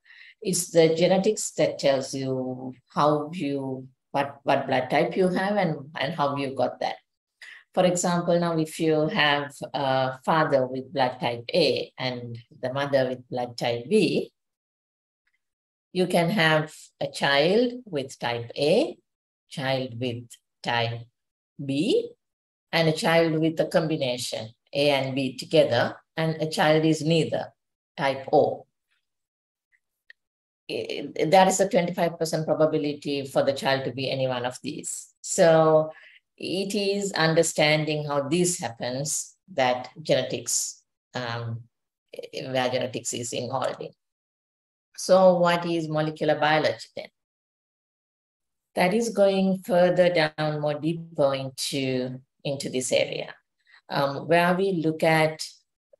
it's the genetics that tells you how you, what blood type you have and how you got that. For example, now if you have a father with blood type A and the mother with blood type B, you can have a child with type A, child with type B, and a child with a combination A and B together, and a child is neither, type O. That is a 25% probability for the child to be any one of these. So it is understanding how this happens that genetics, where genetics is involved in. So what is molecular biology then? That is going further down, more deeper into this area, where we look at,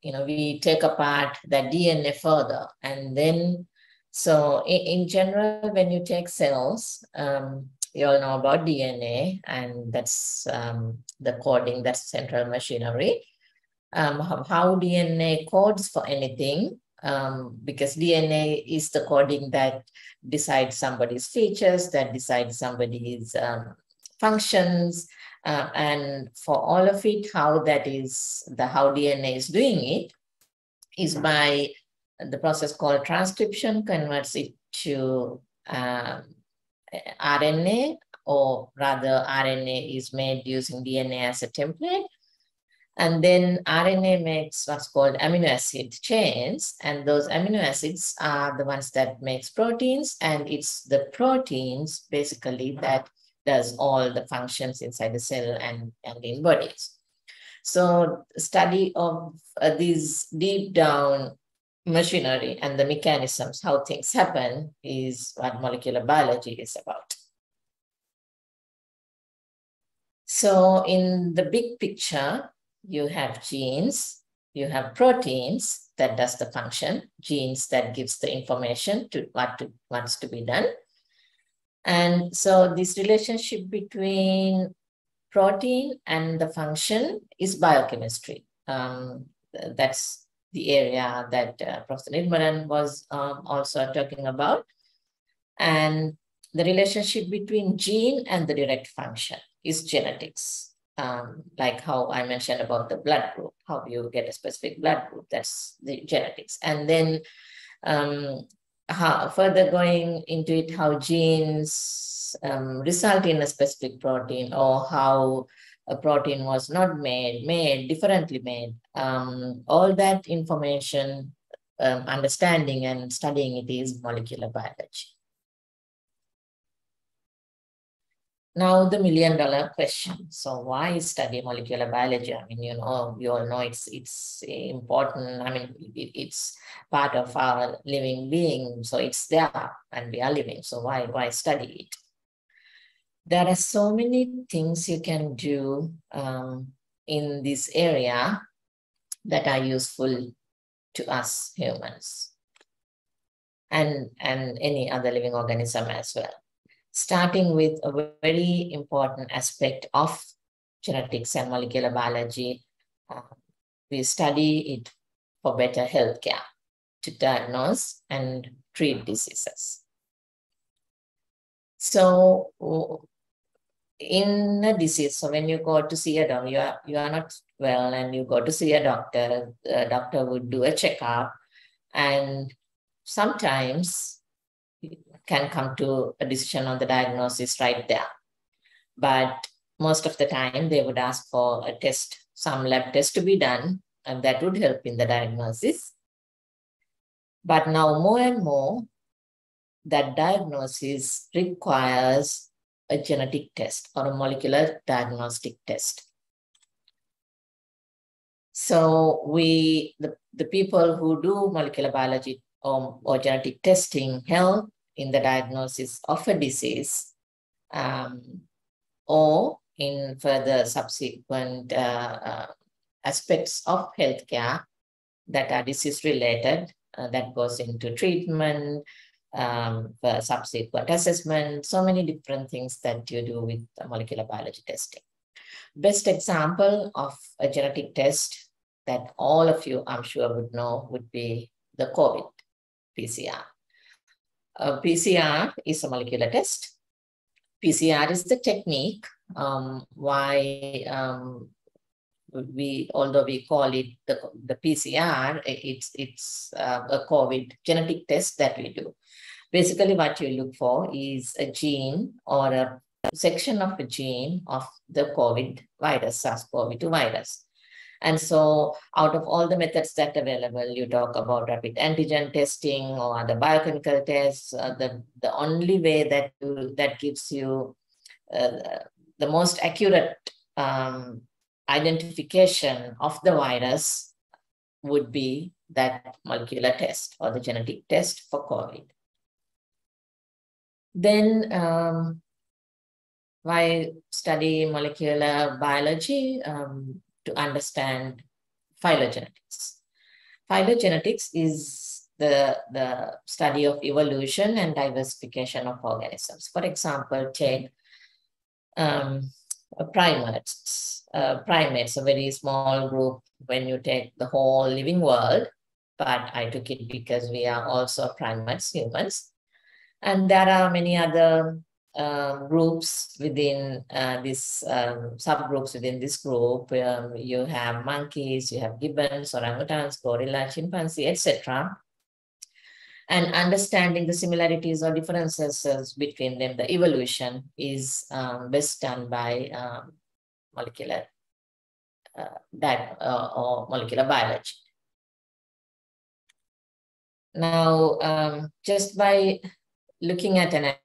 you know, we take apart the DNA further, and then, so in general, when you take cells, you all know about DNA, and that's the coding, that's central machinery. How DNA codes for anything, because DNA is the coding that decides somebody's features, that decides somebody's functions, and for all of it, how that is, how DNA is doing it is by the process called transcription, converts it to RNA, or rather RNA is made using DNA as a template. And then RNA makes what's called amino acid chains, and those amino acids are the ones that makes proteins, and it's the proteins basically that does all the functions inside the cell and in bodies. So study of these deep down machinery and the mechanisms, how things happen, is what molecular biology is about. So in the big picture, you have genes, you have proteins that does the function, genes that gives the information to what wants to be done. And so this relationship between protein and the function is biochemistry. That's the area that Professor Nirmalan was also talking about. And the relationship between gene and the direct function is genetics. Like how I mentioned about the blood group, how you get a specific blood group, that's the genetics. And then further going into it, how genes result in a specific protein, or how a protein was not differently made. All that information, understanding and studying it is molecular biology. Now the million-dollar question. So why study molecular biology? I mean, you all know it's important. I mean, it's part of our living being. So it's there and we are living. So why study it? There are so many things you can do in this area that are useful to us humans and any other living organism as well. Starting with a very important aspect of genetics and molecular biology, we study it for better healthcare, to diagnose and treat diseases. So in a disease, so when you go to see a doctor, you are not well and you go to see a doctor, the doctor would do a checkup, and sometimes can come to a decision on the diagnosis right there. But most of the time they would ask for a test, some lab test to be done, and that would help in the diagnosis. But now more and more, that diagnosis requires a genetic test or a molecular diagnostic test. So the people who do molecular biology or genetic testing help in the diagnosis of a disease, or in further subsequent aspects of healthcare that are disease-related, that goes into treatment, subsequent assessment, so many different things that you do with molecular biology testing. Best example of a genetic test that all of you, I'm sure, would know would be the COVID PCR. PCR is a molecular test. PCR is the technique although we call it the PCR, it's a COVID genetic test that we do. Basically, what you look for is a gene or a section of a gene of the COVID virus, SARS-CoV-2 virus. And so out of all the methods that are available, you talk about rapid antigen testing or the biochemical tests, the only way that gives you the most accurate identification of the virus would be that molecular test or the genetic test for COVID. Then why study molecular biology? To understand phylogenetics. Phylogenetics is the study of evolution and diversification of organisms. For example, take primates, a very small group when you take the whole living world, but I took it because we are also primates, humans. And there are many other groups within this subgroups within this group. You have monkeys, you have gibbons, orangutans, gorilla, chimpanzee, etc. And understanding the similarities or differences between them, the evolution is best done by molecular or molecular biology. Now, just by looking at an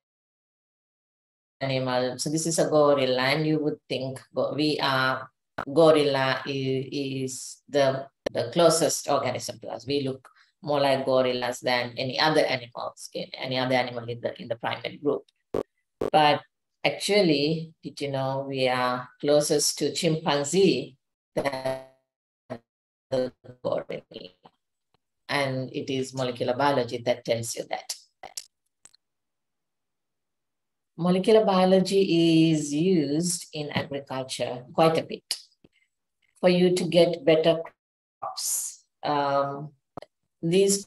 animal, so this is a gorilla, and you would think gorilla is the closest organism to us. We look more like gorillas than any other animals, any other animal in the primate group. But actually, did you know we are closest to chimpanzee than the gorilla? And it is molecular biology that tells you that. Molecular biology is used in agriculture quite a bit for you to get better crops. These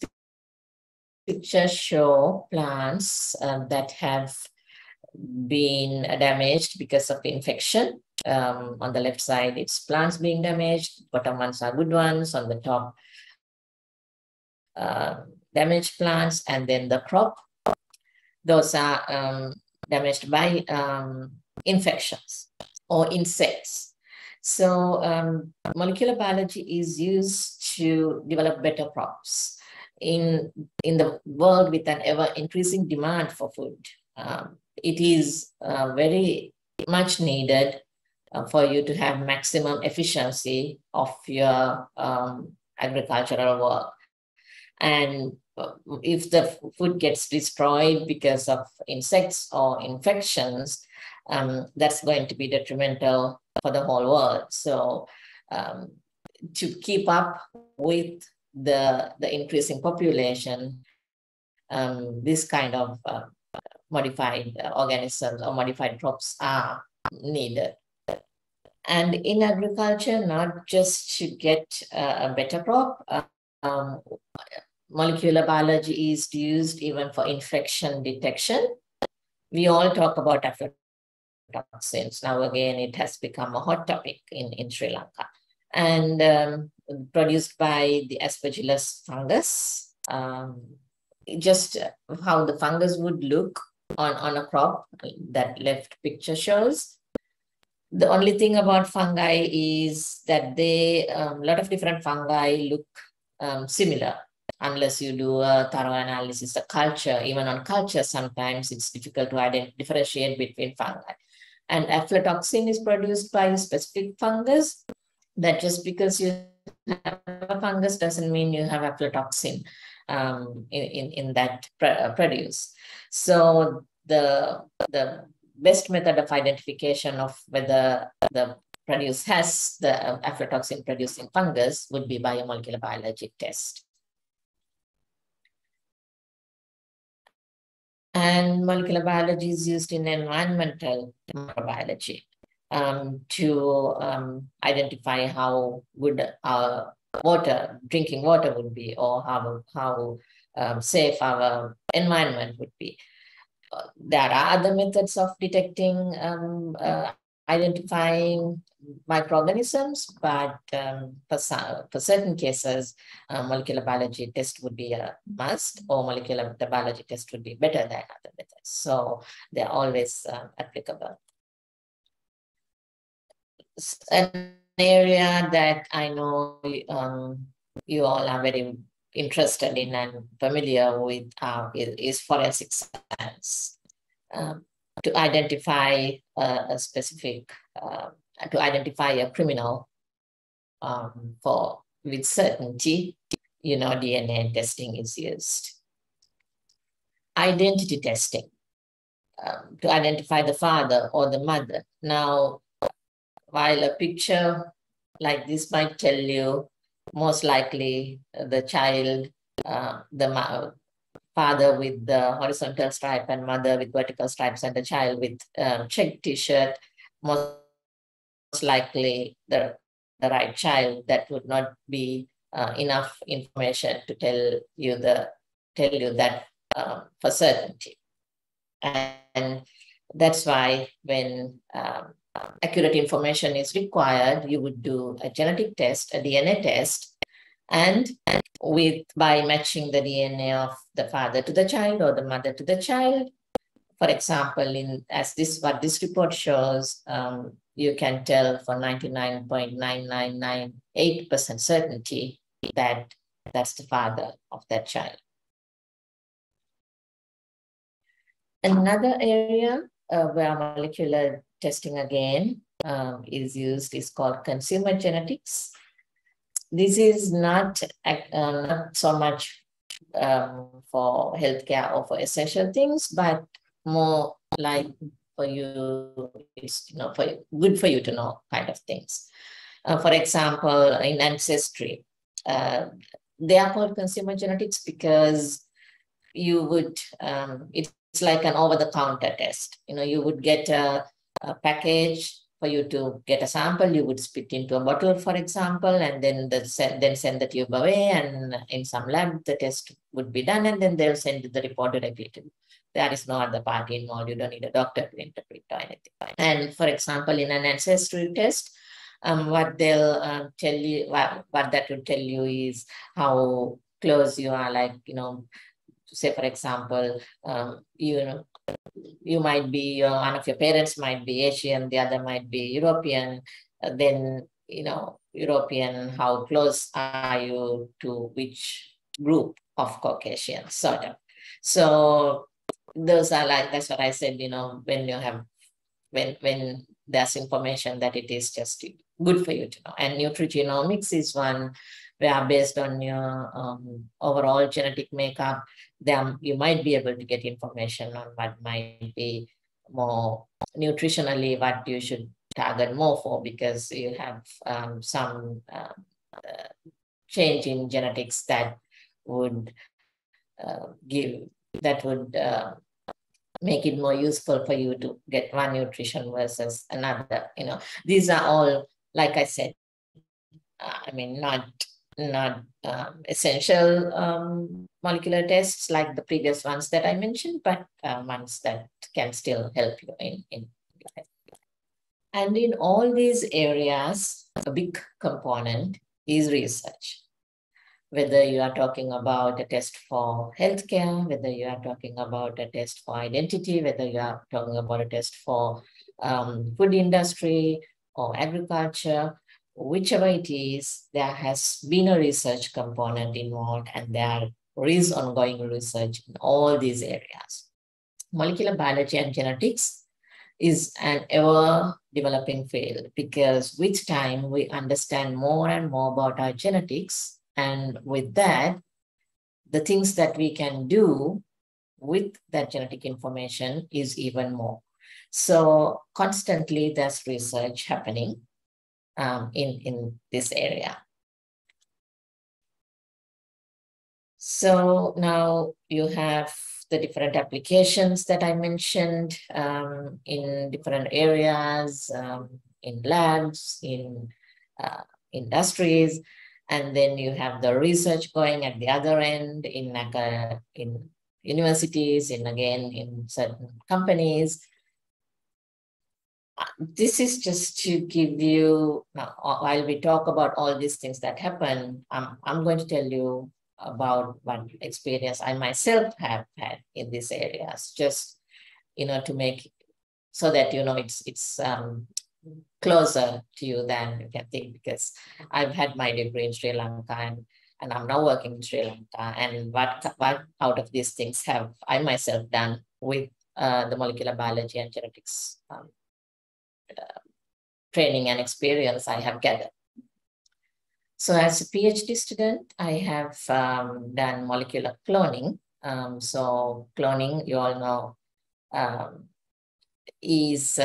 pictures show plants that have been damaged because of infection. On the left side, it's plants being damaged. Bottom ones are good ones. On the top, damaged plants, and then the crop. Those are damaged by infections or insects. So molecular biology is used to develop better crops in the world with an ever increasing demand for food. It is very much needed for you to have maximum efficiency of your agricultural work. And if the food gets destroyed because of insects or infections, that's going to be detrimental for the whole world. So to keep up with the increasing population, this kind of modified organisms or modified crops are needed. And in agriculture, not just to get a better crop, molecular biology is used even for infection detection. We all talk about aflatoxins. Now again, it has become a hot topic in Sri Lanka. And produced by the Aspergillus fungus. Just how the fungus would look on a crop, that left picture shows. The only thing about fungi is that they, a lot of different fungi look similar, unless you do a thorough analysis of culture. Even on culture, sometimes it's difficult to differentiate between fungi. And aflatoxin is produced by a specific fungus. That just because you have a fungus doesn't mean you have aflatoxin in that produce. So the best method of identification of whether the produce has the aflatoxin producing fungus would be by a molecular biology test. And molecular biology is used in environmental microbiology to identify how good our drinking water would be, or how safe our environment would be. There are other methods of detecting, identifying microorganisms, but for certain cases, molecular biology test would be a must, or molecular biology test would be better than other methods. So they're always applicable. An area that I know you all are very interested in and familiar with is forensic science. To identify a specific, to identify a criminal with certainty, DNA testing is used. Identity testing, to identify the father or the mother. Now, while a picture like this might tell you most likely the child, the father with the horizontal stripe and mother with vertical stripes, and the child with checked t-shirt, most likely the right child, that would not be enough information to tell you that for certainty. And that's why when accurate information is required, you would do a genetic test, a DNA test, and by matching the DNA of the father to the child or the mother to the child. For example, what this report shows, you can tell for 99.9998% certainty that that's the father of that child. Another area where molecular testing again is used is called consumer genetics. This is not so much for healthcare or for essential things, but more like for you, good for you to know kind of things. For example, in ancestry, they are called consumer genetics because you would, it's like an over-the-counter test. You would get a package for you to get a sample. You would spit into a bottle, for example, and then send the tube away, and in some lab, the test would be done, and then they'll send the report directly to you. There is no other party involved. You don't need a doctor to interpret or anything. And for example, in an ancestry test, what they'll tell you, what that will tell you is how close you are, like, say, for example, you might be, one of your parents might be Asian, the other might be European, then, European, how close are you to which group of Caucasians, sort of. So those are like, that's what I said, when you have, when there's information that it is just good for you to know. And nutrigenomics is one where, based on your overall genetic makeup, then you might be able to get information on what might be more nutritionally, what you should target more for, because you have some change in genetics that would make it more useful for you to get one nutrition versus another. These are all, like I said, not essential molecular tests like the previous ones that I mentioned, but ones that can still help you in life. And in all these areas, a big component is research. Whether you are talking about a test for healthcare, whether you are talking about a test for identity, whether you are talking about a test for food industry or agriculture, whichever it is, there has been a research component involved, and there is ongoing research in all these areas. Molecular biology and genetics is an ever-developing field, because with time we understand more and more about our genetics. And with that, the things that we can do with that genetic information is even more. So constantly there's research happening in this area. So now you have the different applications that I mentioned in different areas, in labs, in industries. And then you have the research going at the other end in universities, in certain companies. This is just to give you, while we talk about all these things that happen, I'm going to tell you about what experience I myself have had in these areas, just, to make so that, it's closer to you than you can think, because I've had my degree in Sri Lanka and I'm now working in Sri Lanka, and what out of these things have I myself done with the molecular biology and genetics training and experience I have gathered. So as a PhD student, I have done molecular cloning. So cloning, you all know, is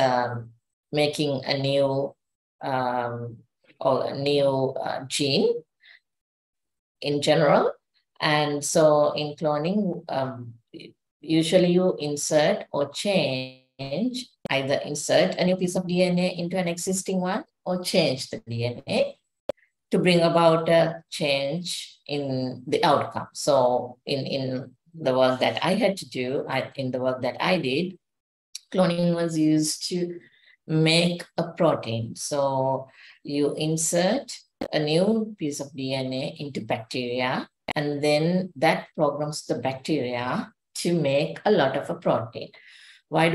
making a new gene in general. And so in cloning, usually you insert or change, either insert a new piece of DNA into an existing one or change the DNA to bring about a change in the outcome. So in the work that I had to do, in the work that I did, cloning was used to make a protein. So you insert a new piece of DNA into bacteria, and then that programs the bacteria to make a lot of a protein. Why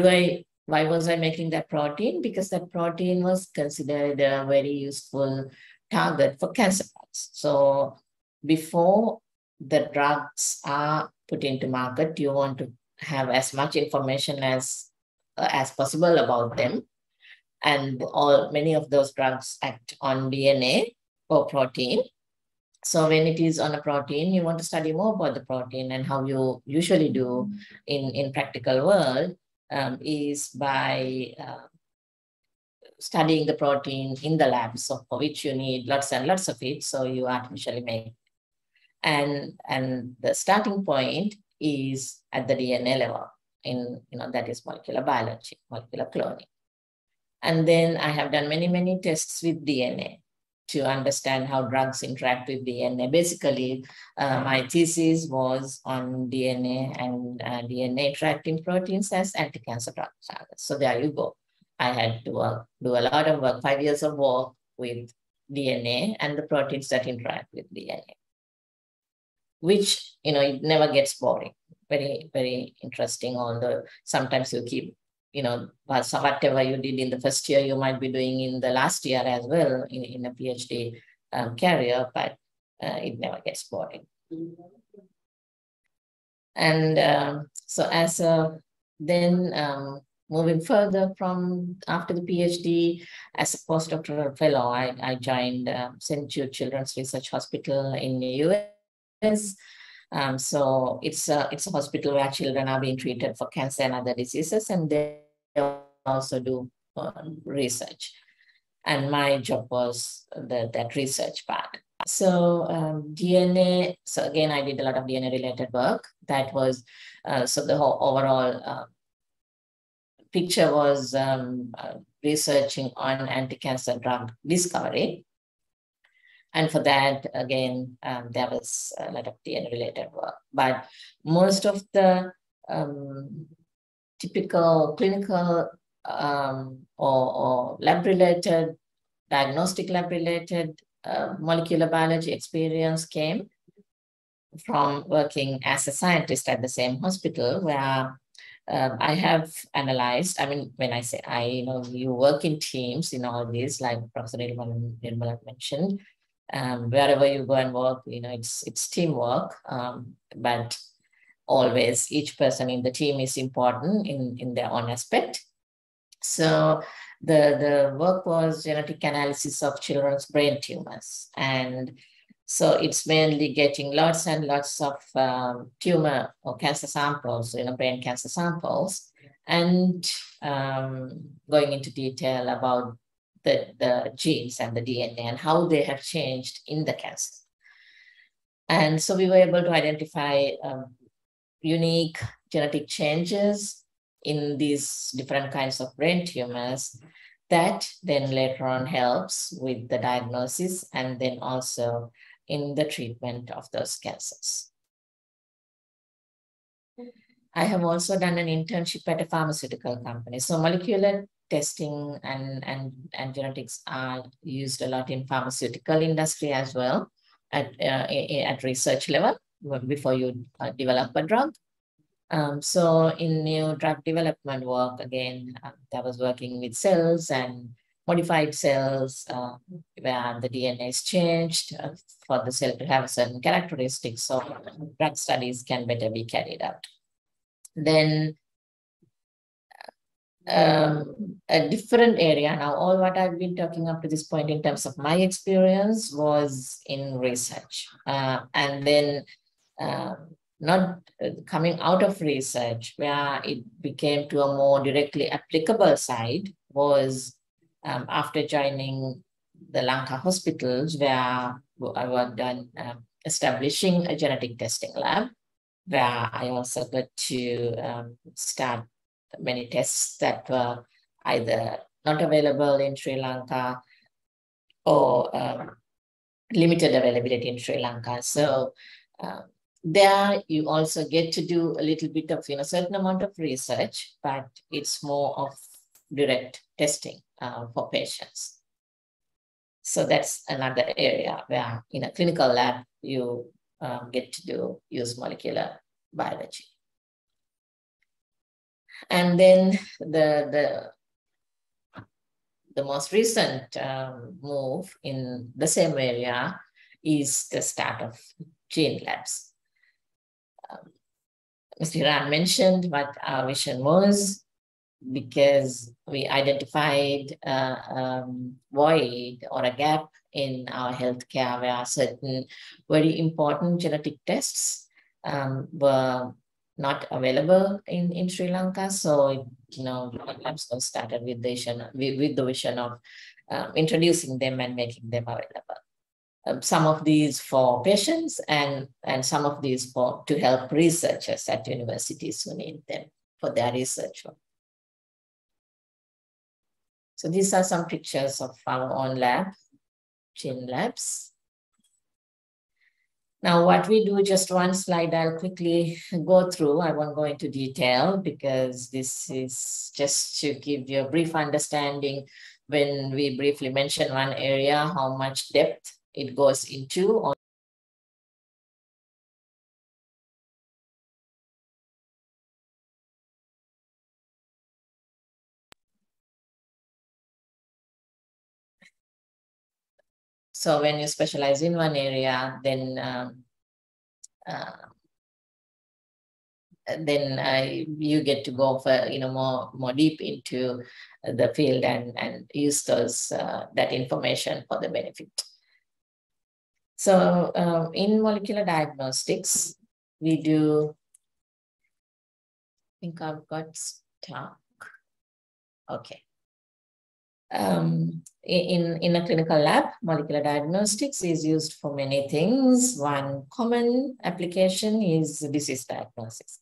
was I making that protein? Because that protein was considered a very useful target for cancer drugs. So before the drugs are put into market, you want to have as much information as possible about them. And many of those drugs act on DNA or protein. So when it is on a protein, you want to study more about the protein, and how you usually do in practical world is by studying the protein in the lab, so for which you need lots and lots of it, so you artificially make it. And the starting point is at the DNA level, that is molecular biology, molecular cloning. And then I have done many tests with DNA to understand how drugs interact with DNA. Basically, my thesis was on DNA and DNA interacting proteins as anti-cancer drug targets. So there you go. I had to do a lot of work, 5 years of work with DNA and the proteins that interact with DNA. which, it never gets boring. Very, very interesting, although sometimes you keep, whatever you did in the first year, you might be doing in the last year as well in a PhD career, but it never gets boring. And so as then moving further from after the PhD, as a postdoctoral fellow, I joined St. Jude Children's Research Hospital in the US. So it's a hospital where children are being treated for cancer and other diseases, and they also do research. And my job was that research part. So DNA, so again, I did a lot of DNA related work. That was, so the whole overall picture was researching on anti-cancer drug discovery. And for that, again, there was a lot of DNA related work. But most of the typical clinical or lab related, diagnostic lab related molecular biology experience came from working as a scientist at the same hospital, where I have analyzed, I mean, when I say you work in teams in all these, like Professor Nirmalan mentioned, wherever you go and work, it's teamwork, but always each person in the team is important in their own aspect. So the work was genetic analysis of children's brain tumors. And so it's mainly getting lots and lots of tumor or cancer samples, brain cancer samples, and going into detail about the genes and the DNA and how they have changed in the cancer. And so we were able to identify unique genetic changes in these different kinds of brain tumors that then later on helps with the diagnosis and then also in the treatment of those cancers. I have also done an internship at a pharmaceutical company. So molecular testing and genetics are used a lot in pharmaceutical industry as well at research level before you develop a drug. So in new drug development work, again, I was working with cells and modified cells where the DNA is changed for the cell to have a certain characteristics, so drug studies can better be carried out. Then a different area now, all what I've been talking up to this point in terms of my experience was in research. And then not coming out of research where it became to a more directly applicable side was after joining the Lanka hospitals, where I worked on establishing a genetic testing lab, where I also got to start many tests that were either not available in Sri Lanka or limited availability in Sri Lanka. So there you also get to do a little bit of certain amount of research, but it's more of direct testing for patients. So that's another area where in a clinical lab you get to use molecular biology. And then the most recent move in the same area is the start of gene labs. Mr. Hiran mentioned what our vision was, because we identified a void or a gap in our healthcare where certain very important genetic tests were not available in Sri Lanka. So, labs got started with the vision of introducing them and making them available. Some of these for patients and some of these to help researchers at universities who need them for their research work. So these are some pictures of our own lab, gene labs. Now what we do, just one slide I'll quickly go through. I won't go into detail because this is just to give you a brief understanding. When we briefly mention one area, how much depth it goes into So when you specialize in one area, then you get to go for more deep into the field and use those that information for the benefit. So in molecular diagnostics, we do. I think I've got stuck. Okay. In a clinical lab, molecular diagnostics is used for many things. One common application is disease diagnosis.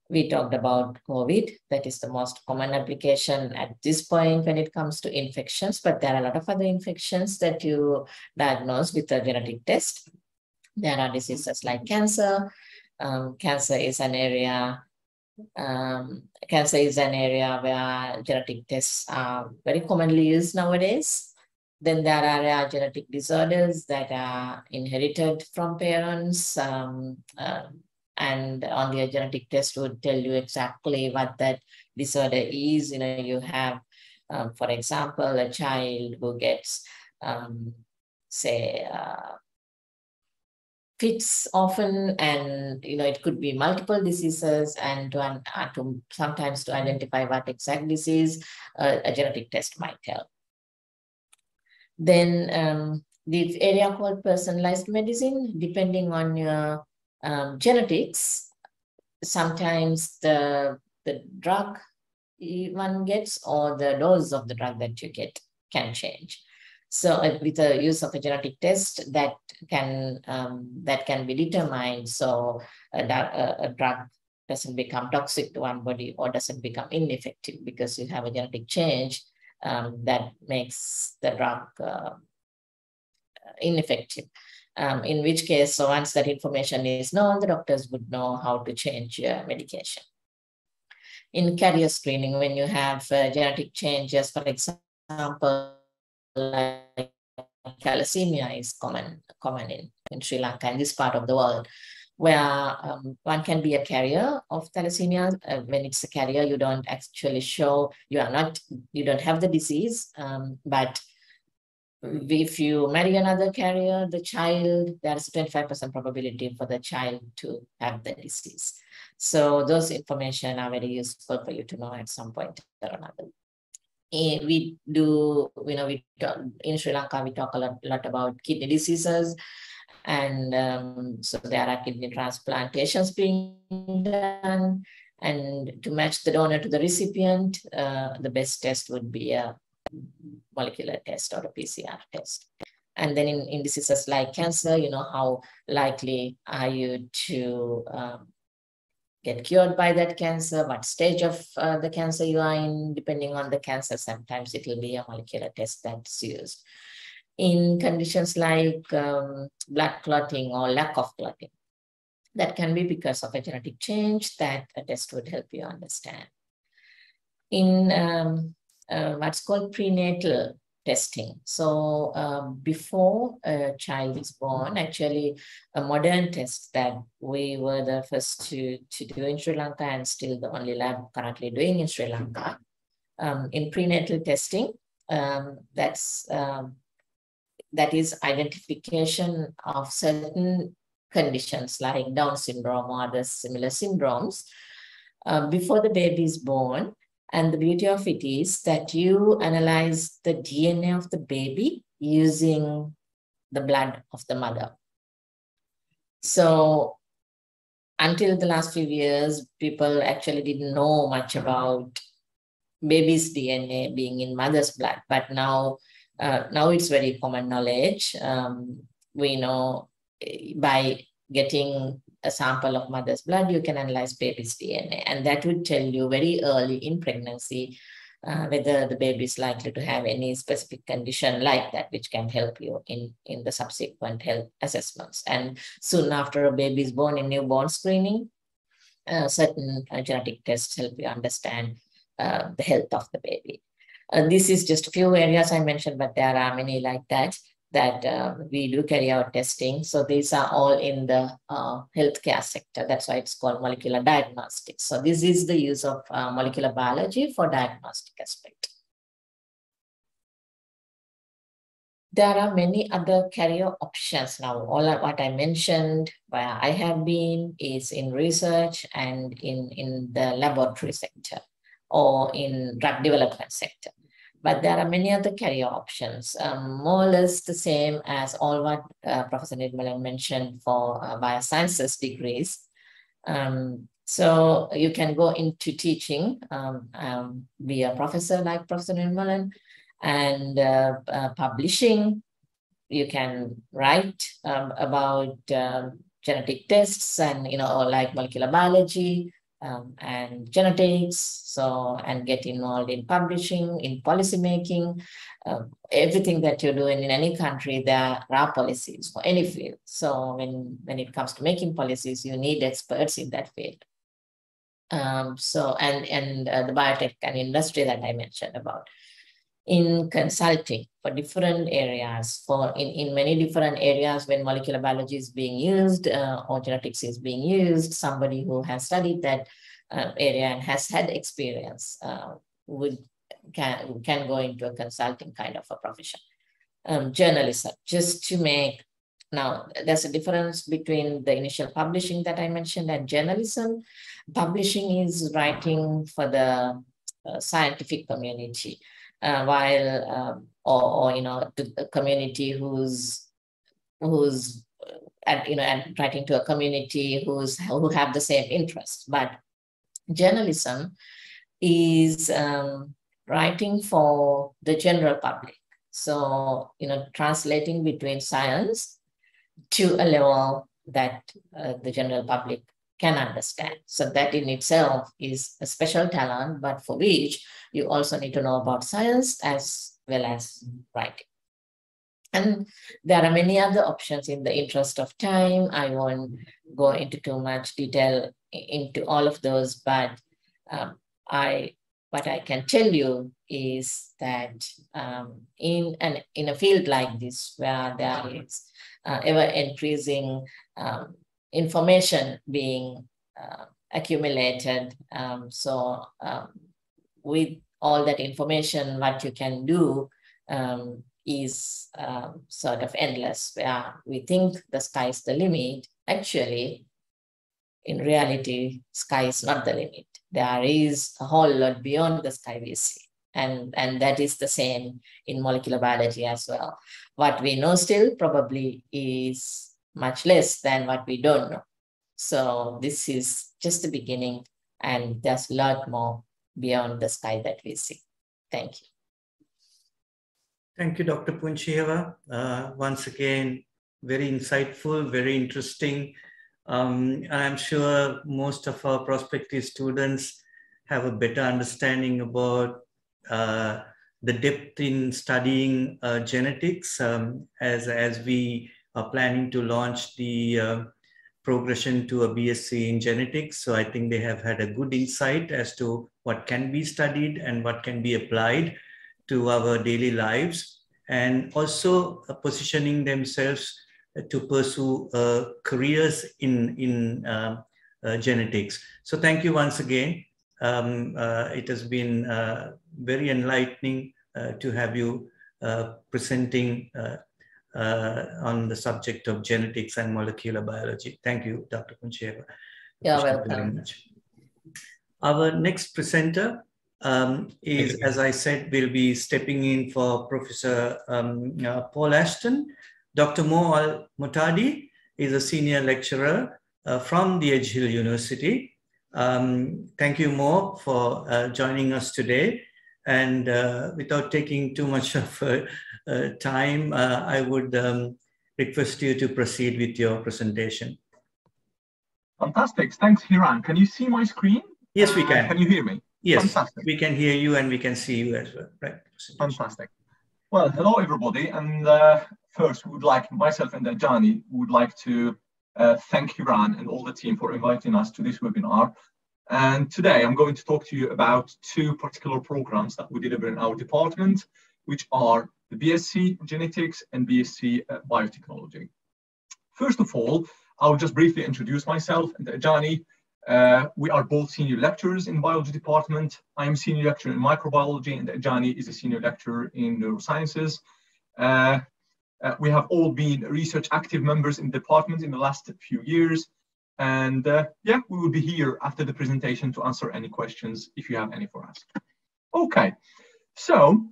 We talked about COVID, that is the most common application at this point when it comes to infections, but there are a lot of other infections that you diagnose with a genetic test. There are diseases like cancer. Cancer is an area where genetic tests are very commonly used nowadays. Then there are rare genetic disorders that are inherited from parents, and only a genetic test would tell you exactly what that disorder is. You have, for example, a child who gets, fits often, and it could be multiple diseases, and sometimes to identify what exact disease a genetic test might help. Then the area called personalized medicine, depending on your genetics, sometimes the drug one gets or the dose of the drug that you get can change. So with the use of a genetic test that can be determined, so a drug doesn't become toxic to one body or doesn't become ineffective because you have a genetic change that makes the drug ineffective. In which case, so once that information is known, the doctors would know how to change your medication. In carrier screening, when you have genetic changes, for example, like thalassemia is common in Sri Lanka and this part of the world, where one can be a carrier of thalassemia. When it's a carrier, you don't actually show, you don't have the disease, but if you marry another carrier, there's a 25% probability for the child to have the disease. So those information are very useful for you to know at some point or another. We do, in Sri Lanka, we talk a lot about kidney diseases. And so there are kidney transplantations being done. And to match the donor to the recipient, the best test would be a molecular test or a PCR test. And then in diseases like cancer, how likely are you to get cured by that cancer, what stage of the cancer you are in, depending on the cancer. Sometimes it will be a molecular test that's used. In conditions like blood clotting or lack of clotting, that can be because of a genetic change that a test would help you understand. In what's called prenatal testing. So before a child is born, actually a modern test that we were the first to do in Sri Lanka and still the only lab currently doing in Sri Lanka. In prenatal testing, that is identification of certain conditions like Down syndrome or other similar syndromes before the baby is born. And the beauty of it is that you analyze the DNA of the baby using the blood of the mother. So until the last few years, people actually didn't know much about baby's DNA being in mother's blood. But now it's very common knowledge. We know by getting a sample of mother's blood, you can analyze baby's DNA. And that would tell you very early in pregnancy whether the baby is likely to have any specific condition like that, which can help you in the subsequent health assessments. And soon after a baby is born, in newborn screening, certain genetic tests help you understand the health of the baby. This is just a few areas I mentioned, but there are many like that we do carry out testing. So these are all in the healthcare sector. That's why it's called molecular diagnostics. So this is the use of molecular biology for diagnostic aspect. there are many other career options now. All what I mentioned, where I have been, is in research and in the laboratory sector or in drug development sector. But there are many other career options, more or less the same as all what Professor Nirmalan mentioned for biosciences degrees. So you can go into teaching, be a professor like Professor Nirmalan, and publishing. You can write about genetic tests and, or like molecular biology and genetics, and get involved in publishing, in policy making, everything that you're doing in any country. There are policies for any field. So when it comes to making policies, you need experts in that field. The biotech and industry that I mentioned about. In consulting for different areas, in many different areas when molecular biology is being used or genetics is being used, somebody who has studied that area and has had experience can go into a consulting kind of a profession. Journalism, just to make, now there's a difference between the initial publishing that I mentioned and journalism. Publishing is writing for the scientific community. While to the community who's and writing to a community who have the same interest. But journalism is writing for the general public. So translating between science to a level that the general public can understand. So that in itself is a special talent, but for which you also need to know about science as well as writing. And there are many other options. In the interest of time, I won't go into too much detail into all of those, but what I can tell you is that in a field like this, where there is ever increasing information being accumulated. With all that information, what you can do is sort of endless. Where we think the sky is the limit, actually, in reality, sky is not the limit. There is a whole lot beyond the sky we see. And that is the same in molecular biology as well. What we know still probably is much less than what we don't know. So this is just the beginning, and there's a lot more beyond the sky that we see. Thank you. Thank you, Dr. Puncheva. Once again, very insightful, very interesting. I'm sure most of our prospective students have a better understanding about the depth in studying genetics as we are planning to launch the progression to a BSc in genetics. So I think they have had a good insight as to what can be studied and what can be applied to our daily lives, and also positioning themselves to pursue careers in genetics. So thank you once again. It has been very enlightening to have you presenting on the subject of genetics and molecular biology. Thank you, Dr. Puncheva. You're welcome. Very much. Our next presenter is, as I said, will be stepping in for Professor Paul Ashton. Dr. Mo Al-Muhtadi is a senior lecturer from the Edge Hill University. Thank you, Mo, for joining us today. And without taking too much of time, I would request you to proceed with your presentation. Fantastic. Thanks, Hiran. Can you see my screen? Yes, we can. Can you hear me? Yes, fantastic. We can hear you and we can see you as well. Right. Fantastic. Well, hello, everybody. And first, we would like, myself and Ajani, would like to thank Hiran and all the team for inviting us to this webinar. And today I'm going to talk to you about two particular programs that we deliver in our department, which are the BSc Genetics and BSc Biotechnology. First of all, I'll just briefly introduce myself and Ajani. We are both senior lecturers in biology department. I am senior lecturer in microbiology and Ajani is a senior lecturer in neurosciences. We have all been research active members in the department in the last few years. And yeah, we will be here after the presentation to answer any questions if you have any for us. Okay, so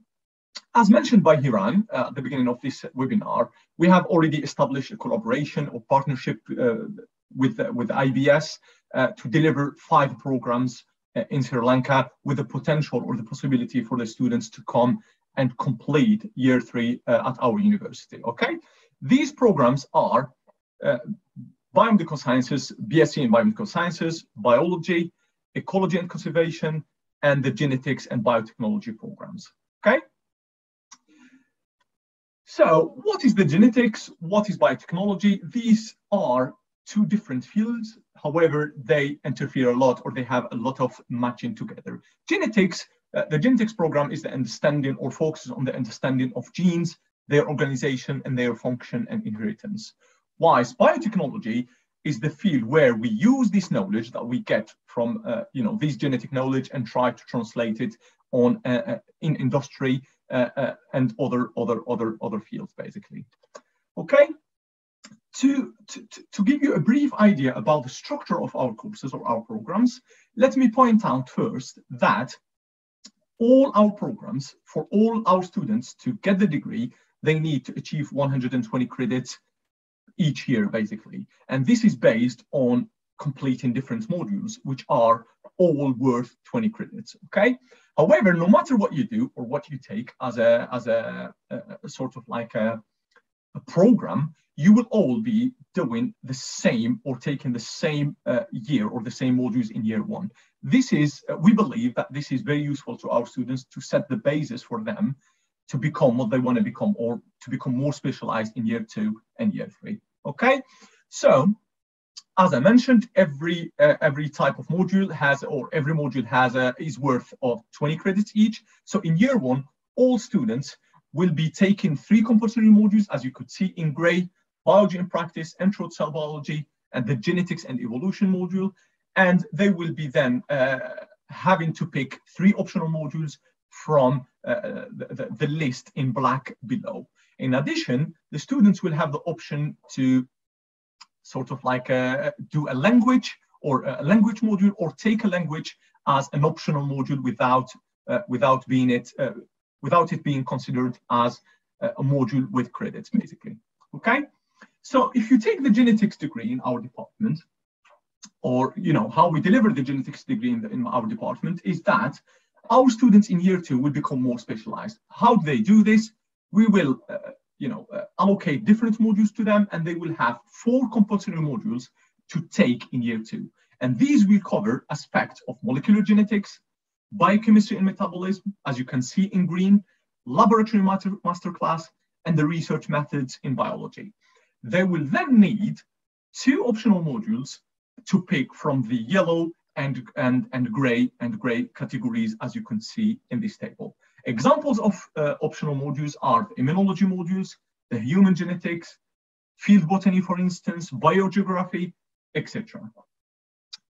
as mentioned by Hiran at the beginning of this webinar, we have already established a collaboration or partnership with AIBS to deliver 5 programs in Sri Lanka with the potential or the possibility for the students to come and complete year 3 at our university. Okay, these programs are Biomedical Sciences, BSc in Biomedical Sciences, Biology, Ecology and Conservation, and the Genetics and Biotechnology programs. Okay. So what is the genetics? What is biotechnology? These are 2 different fields. However, they interfere a lot, or they have a lot of matching together. Genetics, the genetics program is the understanding or focuses on the understanding of genes, their organization and their function and inheritance. Whilst biotechnology is the field where we use this knowledge that we get from this genetic knowledge and try to translate it on in industry and other fields, basically. Okay, to give you a brief idea about the structure of our courses or our programs, let me point out first that all our programs, for all our students to get the degree, they need to achieve 120 credits each year, basically. And this is based on completing different modules, which are all worth 20 credits, okay? However, no matter what you do or what you take as a sort of like a program, you will all be doing the same or taking the same year or the same modules in year 1. This is, we believe that this is very useful to our students to set the basis for them to become what they want to become, or to become more specialized in year 2 and year 3. Okay, so as I mentioned, every type of module has, or every module has is worth of 20 credits each. So in year 1, all students will be taking 3 compulsory modules, as you could see in gray: biology in practice, enteral cell biology, and the genetics and evolution module. And they will be then having to pick 3 optional modules from the list in black below. In addition, the students will have the option to sort of like do a language or a language module, or take a language as an optional module without it being considered as a module with credits, basically. Okay, so if you take the genetics degree in our department, or how we deliver the genetics degree in our department, is that our students in year 2 will become more specialized. How do they do this? We will allocate different modules to them, and they will have 4 compulsory modules to take in year 2. And these will cover aspects of molecular genetics, biochemistry and metabolism, as you can see in green, laboratory masterclass, and the research methods in biology. They will then need 2 optional modules to pick from the yellow and gray categories, as you can see in this table. Examples of optional modules are the immunology modules, the human genetics, field botany, for instance, biogeography, etc.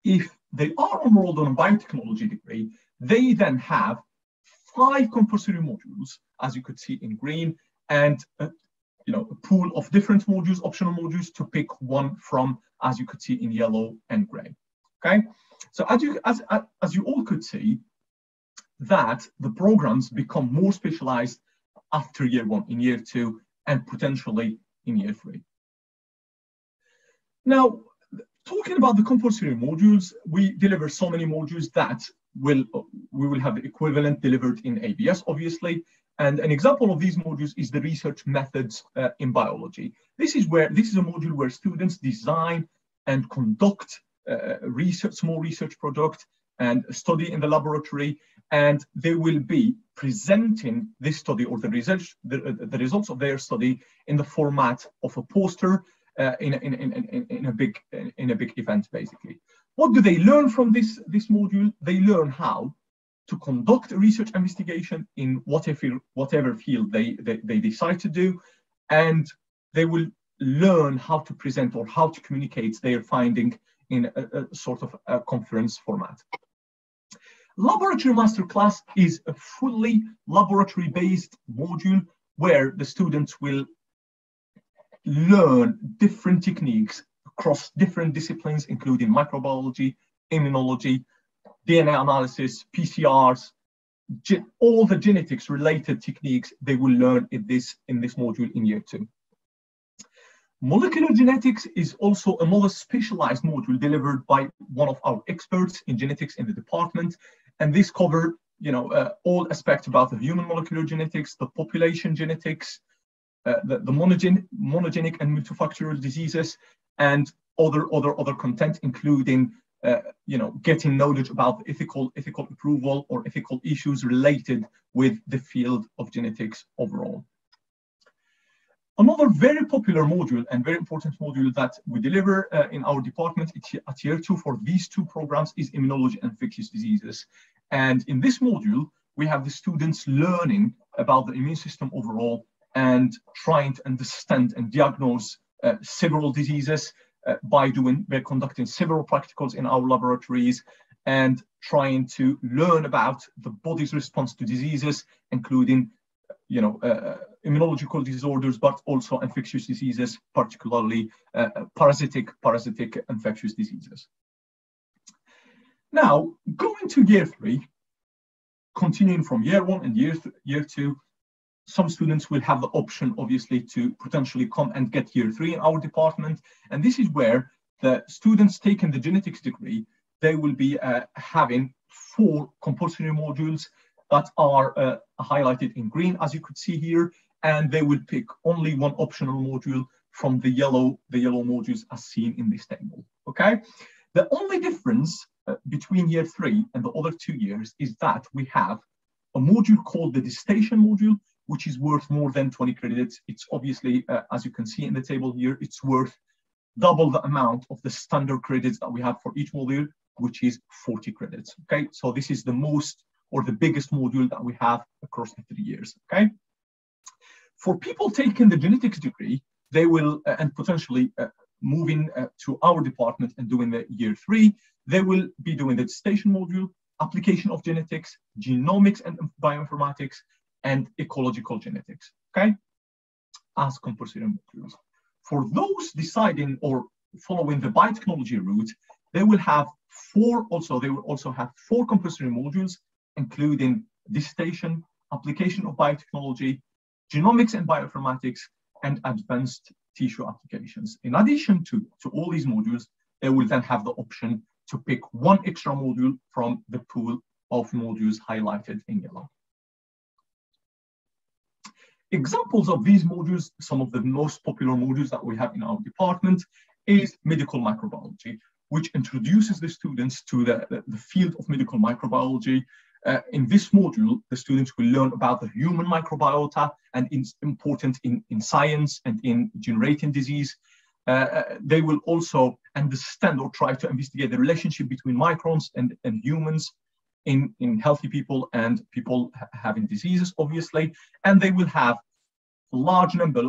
If they are enrolled on a biotechnology degree, they then have 5 compulsory modules, as you could see in green, and a pool of different modules, optional modules, to pick one from, as you could see in yellow and gray. Okay, so as you all could see, that the programs become more specialized after year 1, in year 2, and potentially in year 3. Now, talking about the compulsory modules, we deliver so many modules that we will have the equivalent delivered in ABS, obviously. And an example of these modules is the research methods in biology. This is a module where students design and conduct small research product and study in the laboratory, and they will be presenting this study or the results of their study in the format of a poster in a big event, basically. What do they learn from this module? They learn how to conduct a research investigation in whatever field they decide to do, and they will learn how to present or how to communicate their finding in a sort of a conference format. Laboratory Masterclass is a fully laboratory-based module where the students will learn different techniques across different disciplines, including microbiology, immunology, DNA analysis, PCRs, all the genetics related techniques they will learn in this module in year 2. Molecular genetics is also another specialized module delivered by one of our experts in genetics in the department, and this covers all aspects about the human molecular genetics, the population genetics, the monogenic and multifactorial diseases, and other content, including getting knowledge about ethical approval or ethical issues related with the field of genetics overall. Another very popular module and very important module that we deliver in our department at year 2 for these 2 programs is immunology and infectious diseases. And in this module, we have the students learning about the immune system overall and trying to understand and diagnose several diseases by conducting several practicals in our laboratories and trying to learn about the body's response to diseases, including immunological disorders, but also infectious diseases, particularly parasitic infectious diseases. Now, going to year 3, continuing from year 1 and year 2, some students will have the option, obviously, to potentially come and get year 3 in our department. And this is where the students taking the genetics degree, they will be having 4 compulsory modules that are highlighted in green, as you could see here, and they will pick only one optional module from the yellow modules as seen in this table. Okay, the only difference between year 3 and the other 2 years is that we have a module called the Dissertation Module, which is worth more than 20 credits. It's obviously, as you can see in the table here, it's worth double the amount of the standard credits that we have for each module, which is 40 credits. Okay, so this is the most or the biggest module that we have across the 3 years. Okay, for people taking the genetics degree, they will and potentially moving to our department and doing the year 3, they will be doing the Dissertation Module, application of genetics, genomics and bioinformatics, and ecological genetics. Okay, as compulsory modules. For those deciding or following the biotechnology route, they will have 4 also. They will also have 4 compulsory modules, including dissertation, application of biotechnology, genomics and bioinformatics, and advanced tissue applications. In addition to all these modules, they will then have the option to pick 1 extra module from the pool of modules highlighted in yellow. Examples of these modules, some of the most popular modules that we have in our department, is medical microbiology, which introduces the students to the field of medical microbiology. In this module, the students will learn about the human microbiota, and it's important in science and in generating disease. They will also understand or try to investigate the relationship between microbes and humans in healthy people and people having diseases, obviously. And they will have a large number,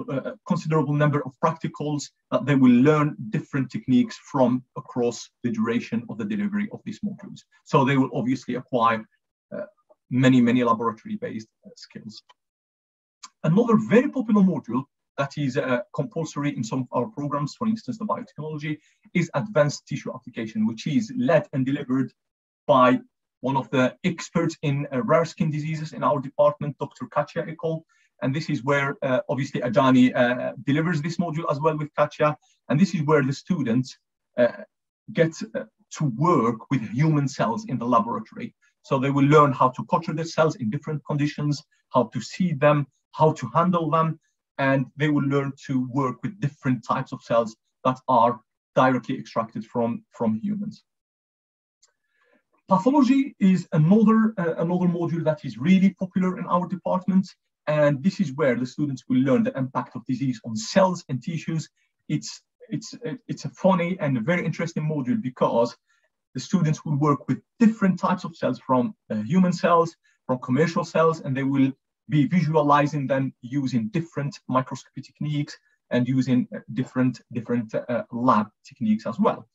considerable number of practicals that they will learn different techniques from across the duration of the delivery of these modules. So they will obviously acquire many laboratory-based skills. Another very popular module that is compulsory in some of our programs, for instance, the biotechnology, is advanced tissue application, which is led and delivered by one of the experts in rare skin diseases in our department, Dr. 𝗕𝐿. And this is where obviously Ajani delivers this module as well with 𝗕𝐿. And this is where the students get to work with human cells in the laboratory. So they will learn how to culture the cells in different conditions, how to seed them, how to handle them, and they will learn to work with different types of cells that are directly extracted from humans. Pathology is another module that is really popular in our department, and this is where the students will learn the impact of disease on cells and tissues. It's a funny and a very interesting module because the students will work with different types of cells, from human cells, from commercial cells, and they will be visualizing them using different microscopy techniques and using different lab techniques as well.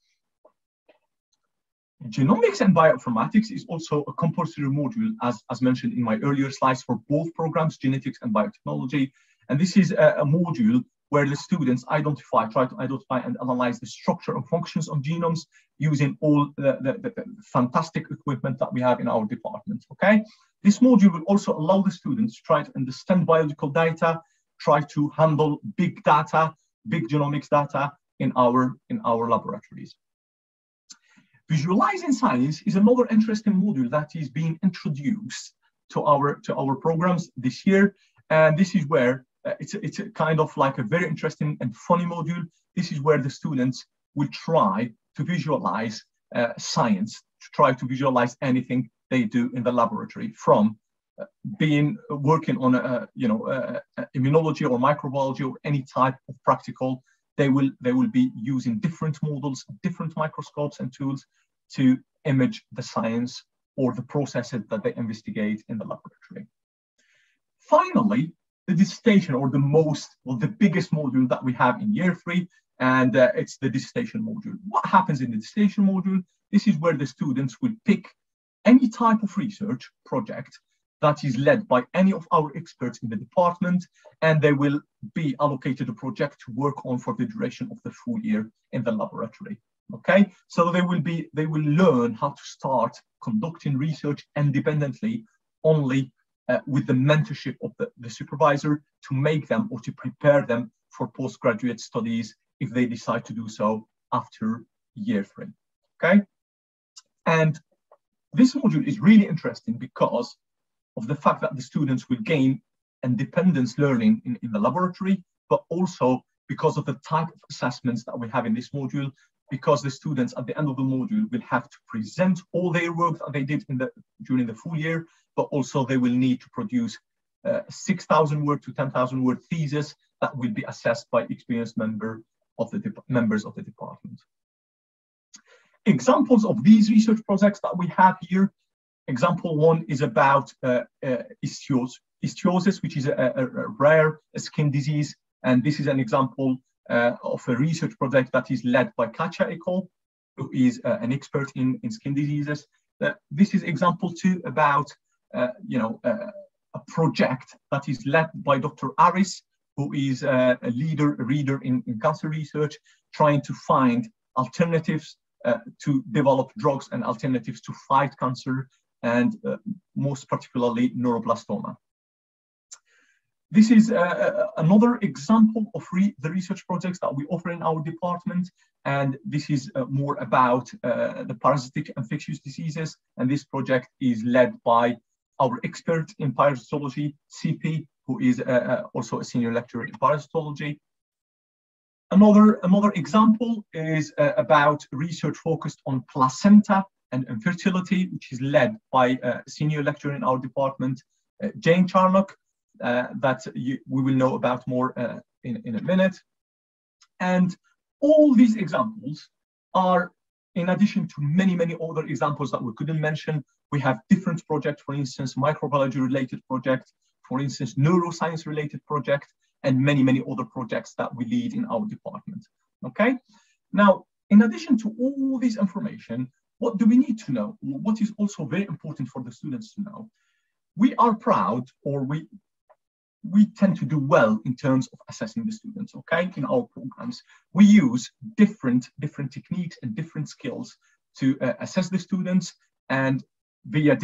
Genomics and bioinformatics is also a compulsory module, as mentioned in my earlier slides, for both programs, genetics and biotechnology. And this is a module where the students try to identify and analyze the structure and functions of genomes using all the fantastic equipment that we have in our department, okay? This module will also allow the students to try to understand biological data, try to handle big data, big genomics data in our laboratories. Visualizing science is another interesting module that is being introduced to our programs this year, and this is where it's a kind of like a very interesting and funny module. This is where the students will try to visualize science, to try to visualize anything they do in the laboratory, from working on immunology or microbiology or any type of practical. They will be using different models, different microscopes and tools to image the science or the processes that they investigate in the laboratory. Finally, the dissertation, or the biggest module that we have in year 3, and it's the dissertation module. What happens in the dissertation module? This is where the students will pick any type of research project that is led by any of our experts in the department, and they will be allocated a project to work on for the duration of the full year in the laboratory. Okay, so they will learn how to start conducting research independently, only with the mentorship of the supervisor, to make them or to prepare them for postgraduate studies if they decide to do so after year 3. Okay, and this module is really interesting because of the fact that the students will gain independence learning in the laboratory, but also because of the type of assessments that we have in this module, because the students at the end of the module will have to present all their work that they did during the full year, but also they will need to produce 6,000 word to 10,000 word thesis that will be assessed by experienced members of the department. Examples of these research projects that we have here. Example 1 is about 𝗕𝗫𝗫𝗫, which is a rare skin disease. And this is an example of a research project that is led by 𝐍𝐞𝐿 et al., who is an expert in skin diseases. This is example 2 about a project that is led by Dr. Aris, who is a reader in cancer research, trying to find alternatives to develop drugs and alternatives to fight cancer, and most particularly neuroblastoma. This is another example of the research projects that we offer in our department, and this is more about the parasitic infectious diseases, and this project is led by our expert in parasitology, 𝗕𝗵, who is also a senior lecturer in parasitology. Another example is about research focused on placenta and infertility, which is led by a senior lecturer in our department, Jane Charnock, that we will know about more in a minute. And all these examples are, in addition to many, many other examples that we couldn't mention. We have different projects, for instance, microbiology related projects, for instance, neuroscience related projects, and many, many other projects that we lead in our department. Okay, now, in addition to all this information, what do we need to know? What is also very important for the students to know? We are proud, or we tend to do well in terms of assessing the students, okay? In our programs, we use different techniques and different skills to assess the students, and via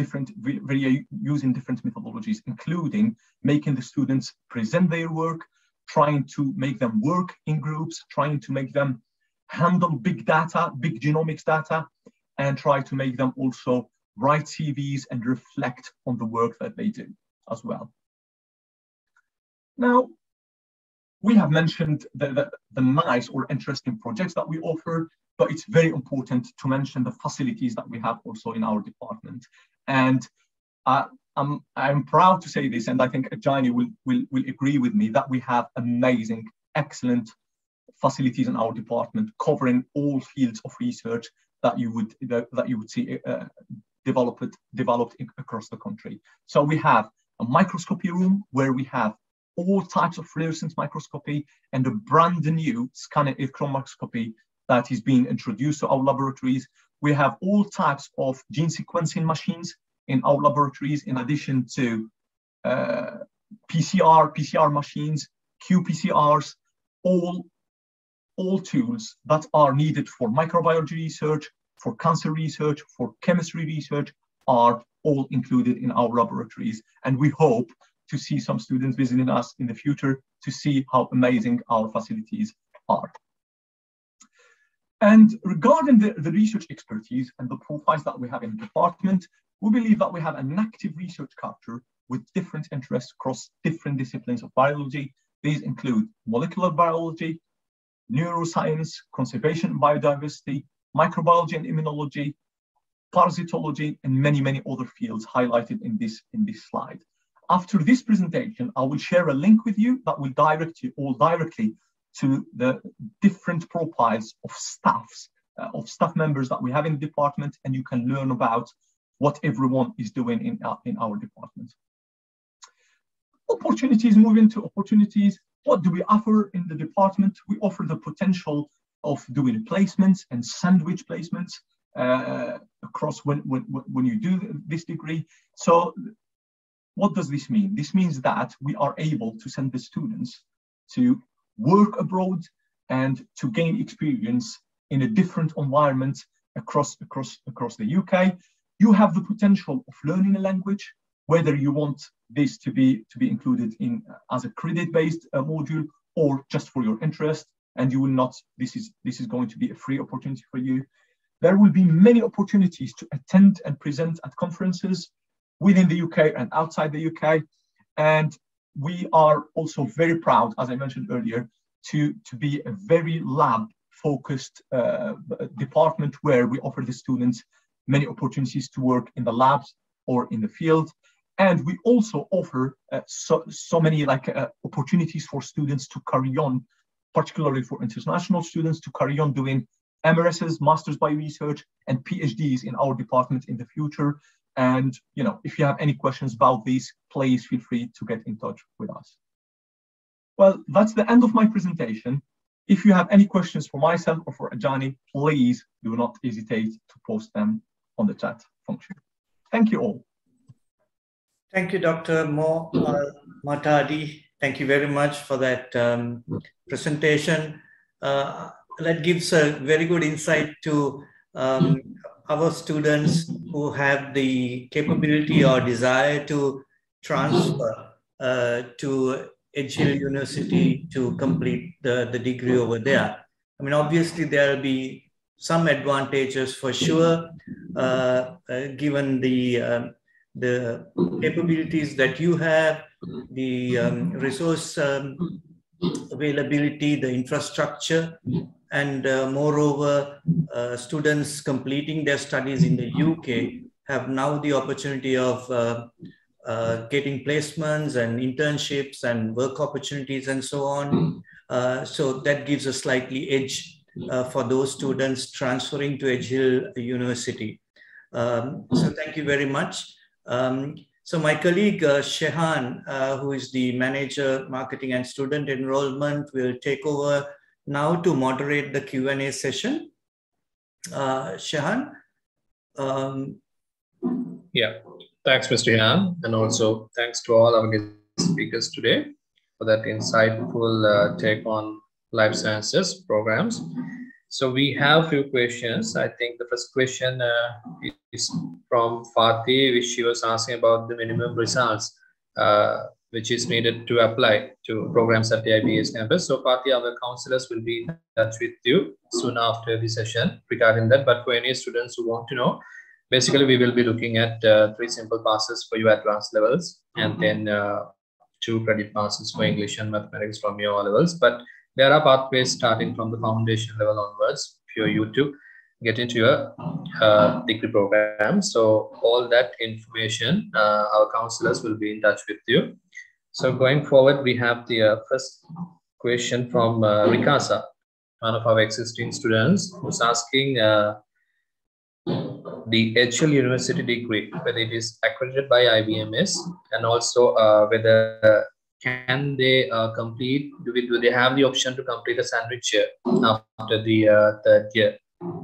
using different methodologies, including making the students present their work, trying to make them work in groups, trying to make them handle big data, big genomics data, and try to make them also write CVs and reflect on the work that they do as well. Now, we have mentioned the nice or interesting projects that we offer, but it's very important to mention the facilities that we have also in our department. And I'm proud to say this, and I think Ajani will agree with me, that we have amazing, excellent facilities in our department covering all fields of research that you would see developed across the country. So we have a microscopy room where we have all types of fluorescence microscopy, and a brand new scanner electron microscopy that is being introduced to our laboratories. We have all types of gene sequencing machines in our laboratories, in addition to PCR machines, qPCRs, all tools that are needed for microbiology research, for cancer research, for chemistry research are all included in our laboratories. And we hope to see some students visiting us in the future to see how amazing our facilities are. And regarding the research expertise and the profiles that we have in the department, we believe that we have an active research culture with different interests across different disciplines of biology. These include molecular biology, neuroscience, conservation and biodiversity, microbiology and immunology, parasitology, and many, many other fields highlighted in this slide. After this presentation, I will share a link with you that will direct you all directly to the different profiles of staff members that we have in the department, and you can learn about what everyone is doing in our department. Opportunities, moving to opportunities. What do we offer in the department? We offer the potential of doing placements and sandwich placements across when you do this degree. So what does this mean? This means that we are able to send the students to work abroad and to gain experience in a different environment across the UK. You have the potential of learning a language, whether you want this to be included in as a credit-based module or just for your interest, and you will not. This is going to be a free opportunity for you. There will be many opportunities to attend and present at conferences within the UK and outside the UK, and we are also very proud, as I mentioned earlier, to be a very lab-focused department where we offer the students many opportunities to work in the labs or in the field. And we also offer so many opportunities for students to carry on, particularly for international students, to carry on doing MRSs, Masters by Research, and PhDs in our department in the future. And if you have any questions about these, please feel free to get in touch with us. Well, that's the end of my presentation. If you have any questions for myself or for Ajani, please do not hesitate to post them on the chat function. Thank you all. Thank you, Dr. Matadi. Thank you very much for that presentation. That gives a very good insight to our students who have the capability or desire to transfer to Edge Hill University to complete the degree over there. I mean, obviously there will be some advantages for sure, given the capabilities that you have, the resource availability, the infrastructure, and moreover, students completing their studies in the UK have now the opportunity of getting placements and internships and work opportunities and so on. So that gives a slightly edge for those students transferring to Edge Hill University. So thank you very much. So my colleague Shehan, who is the Manager Marketing and Student Enrollment, will take over now to moderate the Q&A session. Shehan? Yeah, thanks, Mr. Yan, and also thanks to all our guest speakers today for that insightful take on life sciences programs. So we have a few questions. I think the first question is from Fatih, which she was asking about the minimum results which is needed to apply to programs at the AIBS campus. So Fatih, our counselors will be in touch with you soon after the session regarding that. But for any students who want to know, basically we will be looking at 3 simple passes for your advanced levels, and then 2 credit passes for English and mathematics from your levels. But there are pathways starting from the foundation level onwards for you to get into your degree program. So all that information, our counselors will be in touch with you. So going forward, we have the first question from Rikasa, one of our existing students, who's asking the Edge Hill University degree, whether it is accredited by IBMS, and also whether can they complete, do they have the option to complete a sandwich year after the 3rd year?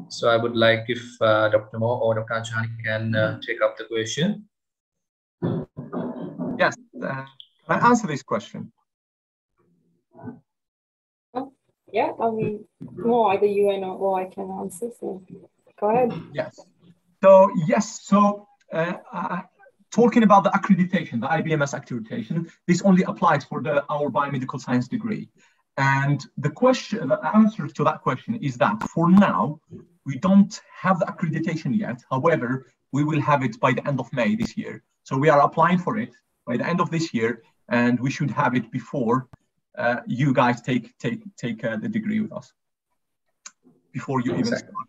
So I would like if Dr. Mo or Dr. Ajani can take up the question. Yes, can I answer this question? Yeah, I mean, no, either you or I can answer. So go ahead. Yes. So yes. So talking about the accreditation, the IBMS accreditation, this only applies for our biomedical science degree. And the answer to that question is that for now, we don't have the accreditation yet. However, we will have it by the end of May this year. So we are applying for it by the end of this year, and we should have it before you guys take the degree with us, before you even start.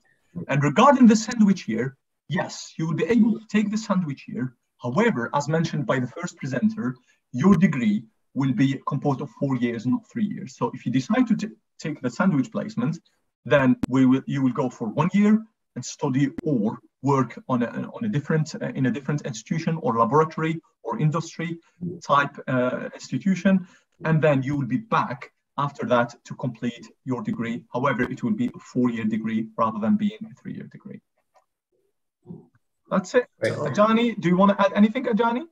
And regarding the sandwich year, yes, you will be able to take the sandwich year. However, as mentioned by the first presenter, your degree will be composed of 4 years, not 3 years. So if you decide to take the sandwich placement, then you will go for 1 year and study or work in a different institution or laboratory or industry type institution, and then you will be back after that to complete your degree. However, it will be a 4-year degree rather than being a 3-year degree. That's it. Ajani, do you want to add anything, Ajani?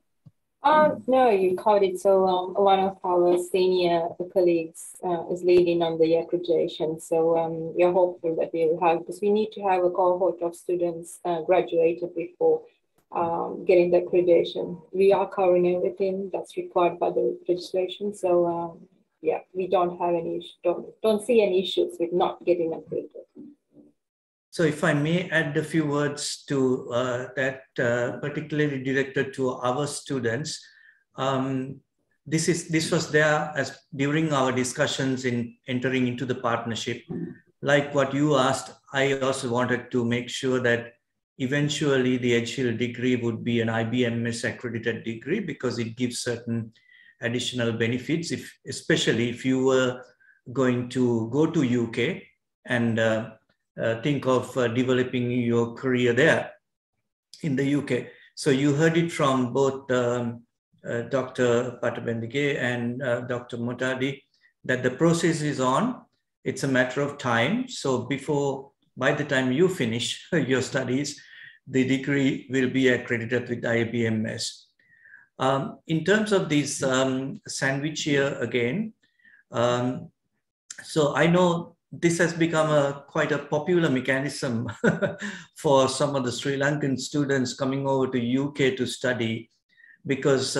No, you covered it. So one of our senior colleagues is leading on the accreditation. So we're hopeful that we will have, because we need to have a cohort of students graduated before getting the accreditation. We are covering everything that's required by the registration. So yeah, we don't have any, don't see any issues with not getting accredited. So if I may add a few words to that, particularly directed to our students, this was there as during our discussions in entering into the partnership. Like what you asked, I also wanted to make sure that eventually the 𝐻L degree would be an IBMS accredited degree, because it gives certain additional benefits, especially if you were going to go to UK and think of developing your career there in the UK. So you heard it from both Dr. 𝗵𝗺 and Dr. Mohtadi that the process is on. It's a matter of time. So by the time you finish your studies, the degree will be accredited with IBMS. In terms of this sandwich year again, so I know this has become quite a popular mechanism for some of the Sri Lankan students coming over to UK to study, because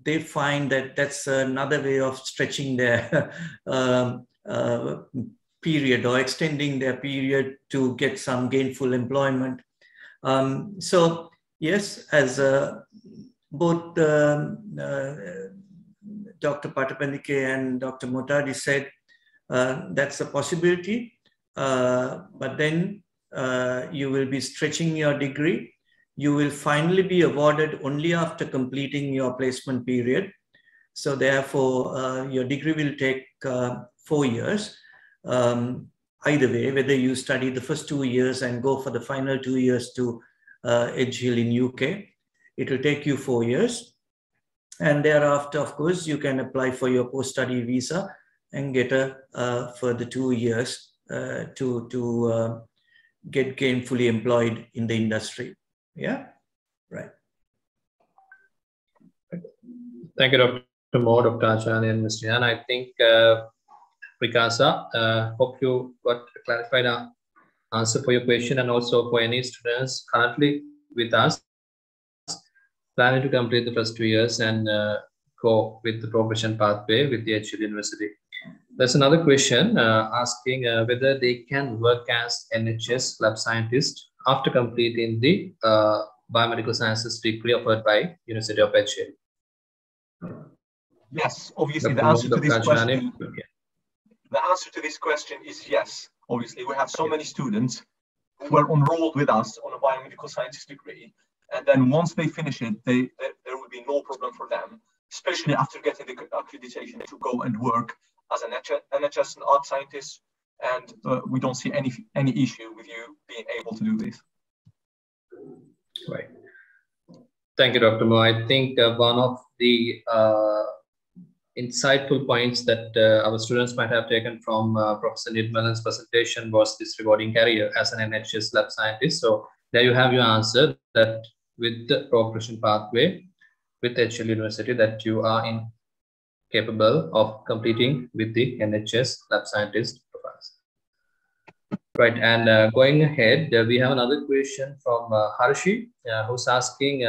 they find that that's another way of stretching their period or extending their period to get some gainful employment. So yes, as both Dr. 𝗵𝗺 and Dr. Mohtadi said, that's a possibility, but then you will be stretching your degree. You will finally be awarded only after completing your placement period. So therefore, your degree will take 4 years. Either way, whether you study the first 2 years and go for the final 2 years to 𝐻L in UK, it will take you 4 years. And thereafter, of course, you can apply for your post-study visa and get a further 2 years to get gainfully employed in the industry. Yeah, right. Thank you, Dr. Mo, Dr. Achani, and Mr. Han. I think Prikasa, hope you got a clarified answer for your question, and also for any students currently with us planning to complete the first 2 years and go with the progression pathway with the 𝐻L University. There's another question asking whether they can work as NHS lab scientist after completing the biomedical sciences degree offered by University of 𝐻L. Yes, obviously the answer to this question. The answer to this question is yes. Obviously, we have so many students who are enrolled with us on a biomedical sciences degree, and then once they finish it, there will be no problem for them, especially after getting the accreditation, to go and work as an NHS lab scientist, and we don't see any issue with you being able to do this. Right. Thank you, Dr. Mo. I think one of the insightful points that our students might have taken from Professor Nirmalan's presentation was this rewarding career as an NHS lab scientist. So there you have your answer, that with the progression pathway with 𝐻L University, that you are in capable of completing with the NHS lab scientist profiles. Right, and going ahead, we have another question from 𝗕𝗺, who's asking,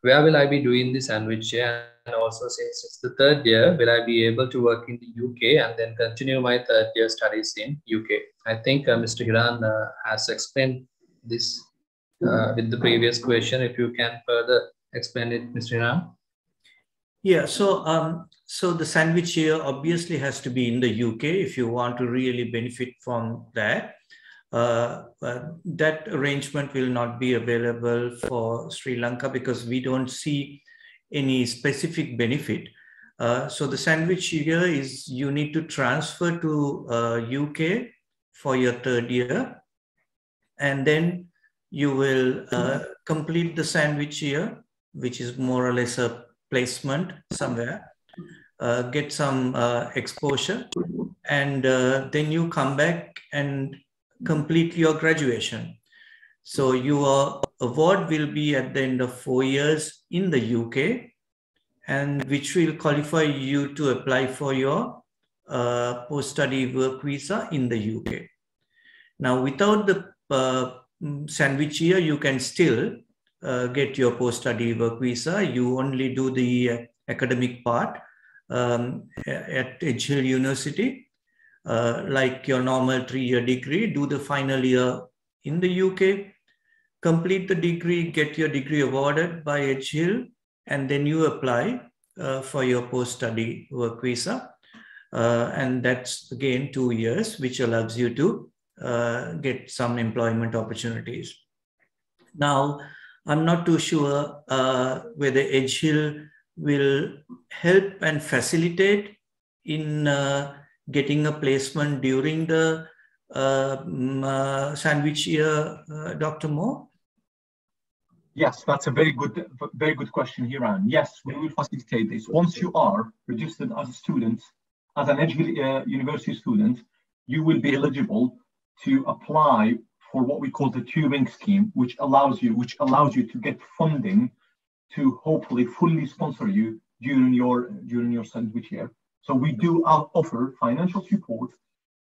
where will I be doing the sandwich year? And also, since it's the third year, will I be able to work in the UK and then continue my third year studies in UK? I think Mr. Hiran has explained this with the previous question. If you can further explain it, Mr. Hiran. Yeah, so the sandwich year obviously has to be in the UK if you want to really benefit from that. That arrangement will not be available for Sri Lanka because we don't see any specific benefit. So the sandwich year is you need to transfer to UK for your third year, and then you will complete the sandwich year, which is more or less a placement somewhere, get some exposure, and then you come back and complete your graduation. So your award will be at the end of 4 years in the UK, and which will qualify you to apply for your post-study work visa in the UK. Now, without the sandwich year, you can still get your post-study work visa. You only do the academic part at 𝐻IL University, like your normal 3-year degree, do the final year in the UK, complete the degree, get your degree awarded by 𝐻IL, and then you apply for your post-study work visa. And that's again 2 years, which allows you to get some employment opportunities. Now, I'm not too sure whether 𝐻IL will help and facilitate in getting a placement during the sandwich year, Dr. Moore? Yes, that's a very good question, Hiran. Yes, we will facilitate this. Once you are registered as a student, as an 𝐻IL University student, you will be eligible to apply for what we call the tubing scheme, which allows you to get funding to hopefully fully sponsor you during your sandwich year. So we do offer financial support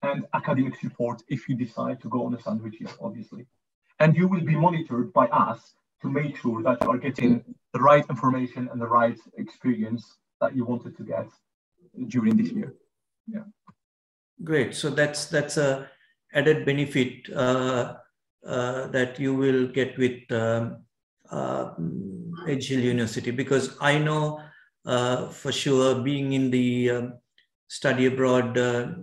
and academic support if you decide to go on a sandwich year, obviously. And you will be monitored by us to make sure that you are getting the right information and the right experience that you wanted to get during this year. Yeah. Great. So that's a added benefit that you will get with 𝐻IL University, because I know for sure, being in the study abroad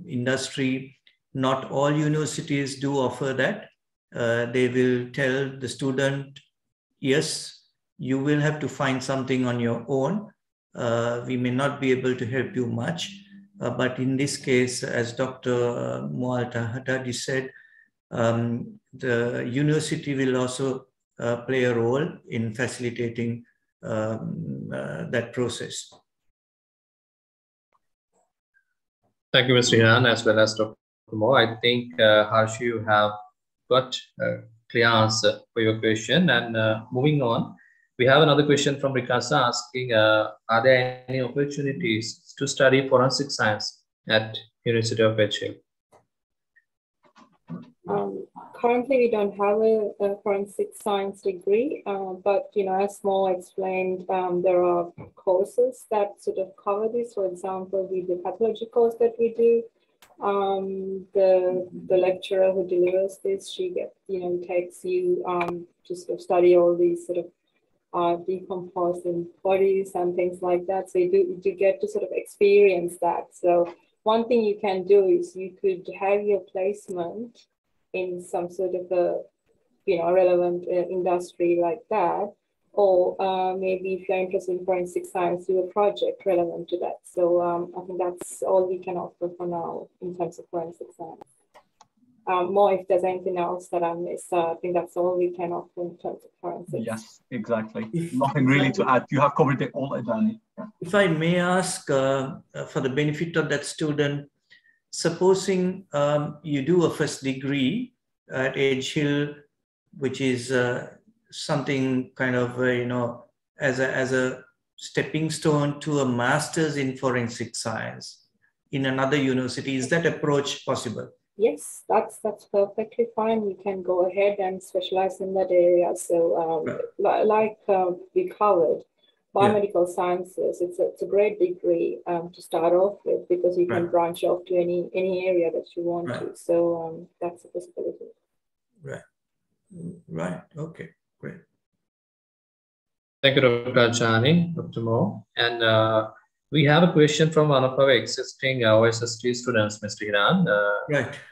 industry, not all universities do offer that. They will tell the student, yes, you will have to find something on your own. We may not be able to help you much. But in this case, as Dr. Moal-Haddadi said, the university will also play a role in facilitating that process. Thank you, Mr. Hiran, as well as Dr. Moore. I think, 𝗕𝗺, you have got a clear answer for your question. And moving on, we have another question from Rikasa asking, are there any opportunities to study forensic science at University of 𝐻IL? Currently, we don't have a forensic science degree, but as Mo explained, there are courses that sort of cover this. For example, the pathology course that we do, the lecturer who delivers this, she takes you to sort of study all these sort of decomposing bodies and things like that. So you do get to sort of experience that. So one thing you can do is you could have your placement in some sort of a relevant industry like that, or maybe if you're interested in forensic science, do a project relevant to that. So I think that's all we can offer for now in terms of forensic science. More if there's anything else that I missed, I think that's all we can offer in terms of forensics. Yes, exactly. Nothing really to add. You have covered it all, Adani. Yeah. If I may ask, for the benefit of that student, supposing you do a first degree at 𝐻IL, which is something kind of, as a stepping stone to a master's in forensic science in another university. Is that approach possible? Yes, that's perfectly fine. You can go ahead and specialize in that area. So, like we covered, biomedical sciences, it's a great degree to start off with, because you can branch off to any area that you want to. So that's a possibility. Right. Okay. Great. Thank you, Dr. Ajani, Dr. Mo. And we have a question from one of our existing OSST students, Mr. Hiran,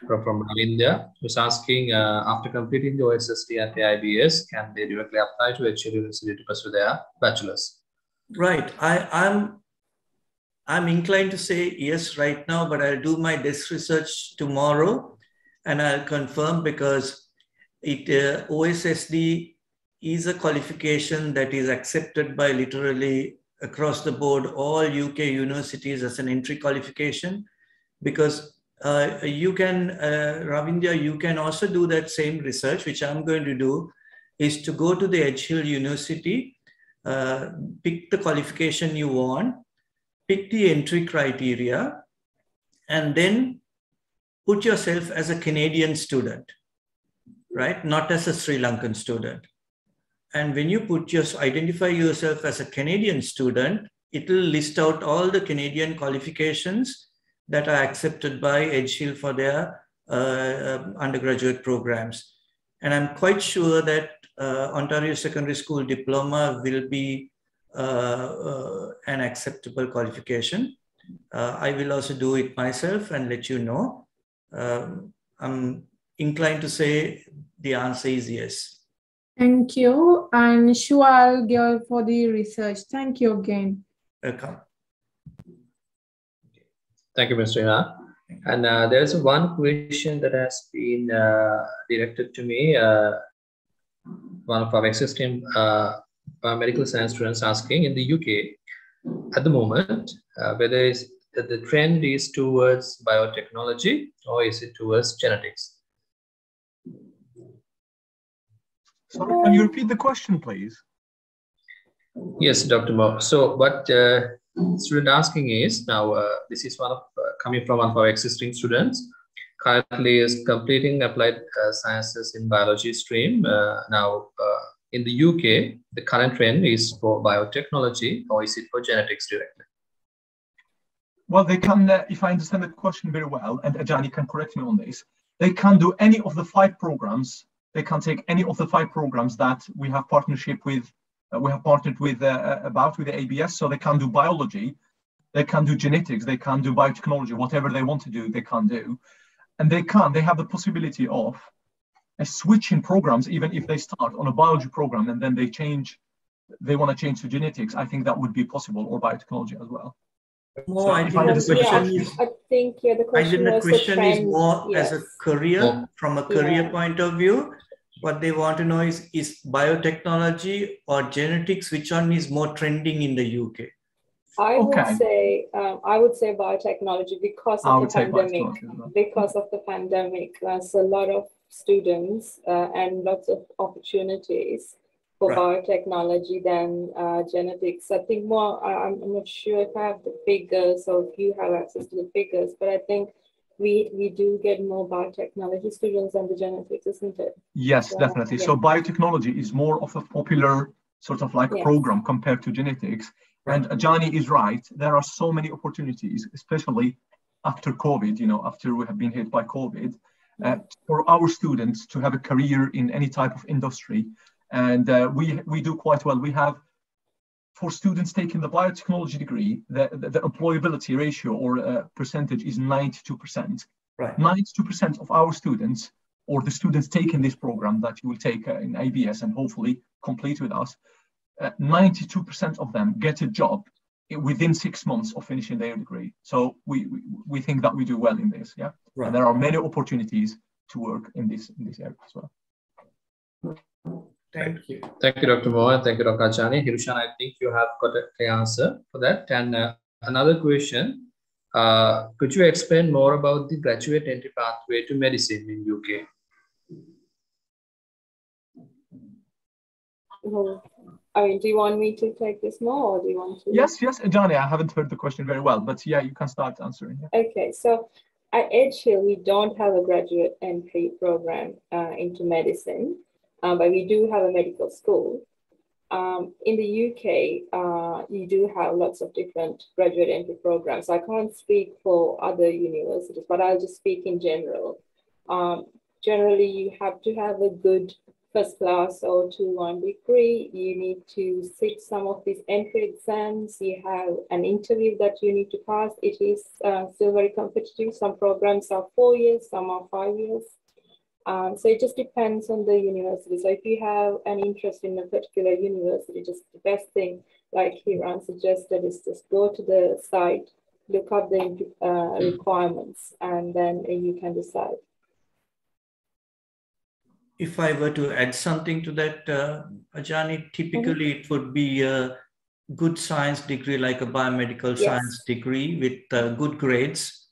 from India, who's asking, after completing the OSST at the AIBS, can they directly apply to HL University to pursue their bachelor's? Right. I'm inclined to say yes right now, but I'll do my desk research tomorrow and I'll confirm, because OSSD is a qualification that is accepted by literally across the board all UK universities as an entry qualification, because you can, Ravindra, you can also do that same research, which I'm going to do, is to go to the Edge Hill University, pick the qualification you want, pick the entry criteria, and then put yourself as a Canadian student, right? Not as a Sri Lankan student. And when you identify yourself as a Canadian student, it will list out all the Canadian qualifications that are accepted by Edge Hill for their undergraduate programs. And I'm quite sure that Ontario Secondary School Diploma will be an acceptable qualification. I will also do it myself and let you know. I'm inclined to say the answer is yes. Thank you, and 𝐶𝐿 for the research. Thank you again. Welcome. Thank you, Mr. Hiran. And there's one question that has been directed to me. One of our existing medical science students asking, in the UK at the moment, whether the trend is towards biotechnology or is it towards genetics? Sorry, can you repeat the question, please? Yes, Dr. Mo. So what student asking is, now this is one of coming from one of our existing students, currently is completing applied sciences in biology stream. Now in the UK, the current trend is for biotechnology, or is it for genetics directly? Well, they can, if I understand the question very well, and Ajani can correct me on this, they can do any of the 5 programs. They can take any of the 5 programs that we have partnership with. We have partnered with with the AIBS. So they can do biology, they can do genetics, they can do biotechnology, whatever they want to do, they can do, and they have the possibility of switching programs, even if they start on a biology program and then they want to change to genetics. I think that would be possible, or biotechnology as well. No, I think the question is more as a career, from a career point of view. What they want to know is biotechnology or genetics, which one is more trending in the UK? I would say biotechnology, because of the pandemic. Because of the pandemic, there's a lot of students and lots of opportunities for biotechnology than genetics. I think more, I'm not sure if I have the figures or if you have access to the figures, but I think we do get more biotechnology students than the genetics, isn't it? Yes, so, definitely. Yeah. So biotechnology is more of a popular sort of like program compared to genetics. And Ajani is right. There are so many opportunities, especially after COVID, after we have been hit by COVID, for our students to have a career in any type of industry. And we do quite well. We have, for students taking the biotechnology degree, the employability ratio or percentage is 92%. Right. 92% of our students, or the students taking this program that you will take in AIBS and hopefully complete with us, 92% of them get a job within 6 months of finishing their degree. So we think that we do well in this, yeah. Right. And there are many opportunities to work in this area as well. Thank you. Thank you, Dr. Mo, and thank you, Dr. Ajani. Niroshan, I think you have got the answer for that. And another question, could you explain more about the graduate entry pathway to medicine in UK? I mean, do you want me to take this more, or do you want to? Yes, Johnny, I haven't heard the question very well, but yeah, you can start answering. Yeah. Okay, so at Edge Hill, we don't have a graduate entry program into medicine, but we do have a medical school. In the UK, you do have lots of different graduate entry programs. I can't speak for other universities, but I'll just speak in general. Generally, you have to have a good first class or 2-1 degree. You need to sit some of these entry exams. You have an interview that you need to pass. It is still very competitive. Some programs are 4 years, some are 5 years. So it just depends on the university. So if you have an interest in a particular university, just the best thing, like Hiran suggested, is just go to the site, look up the requirements, and then you can decide. If I were to add something to that, Ajani, typically it would be a good science degree, like a biomedical science degree with good grades.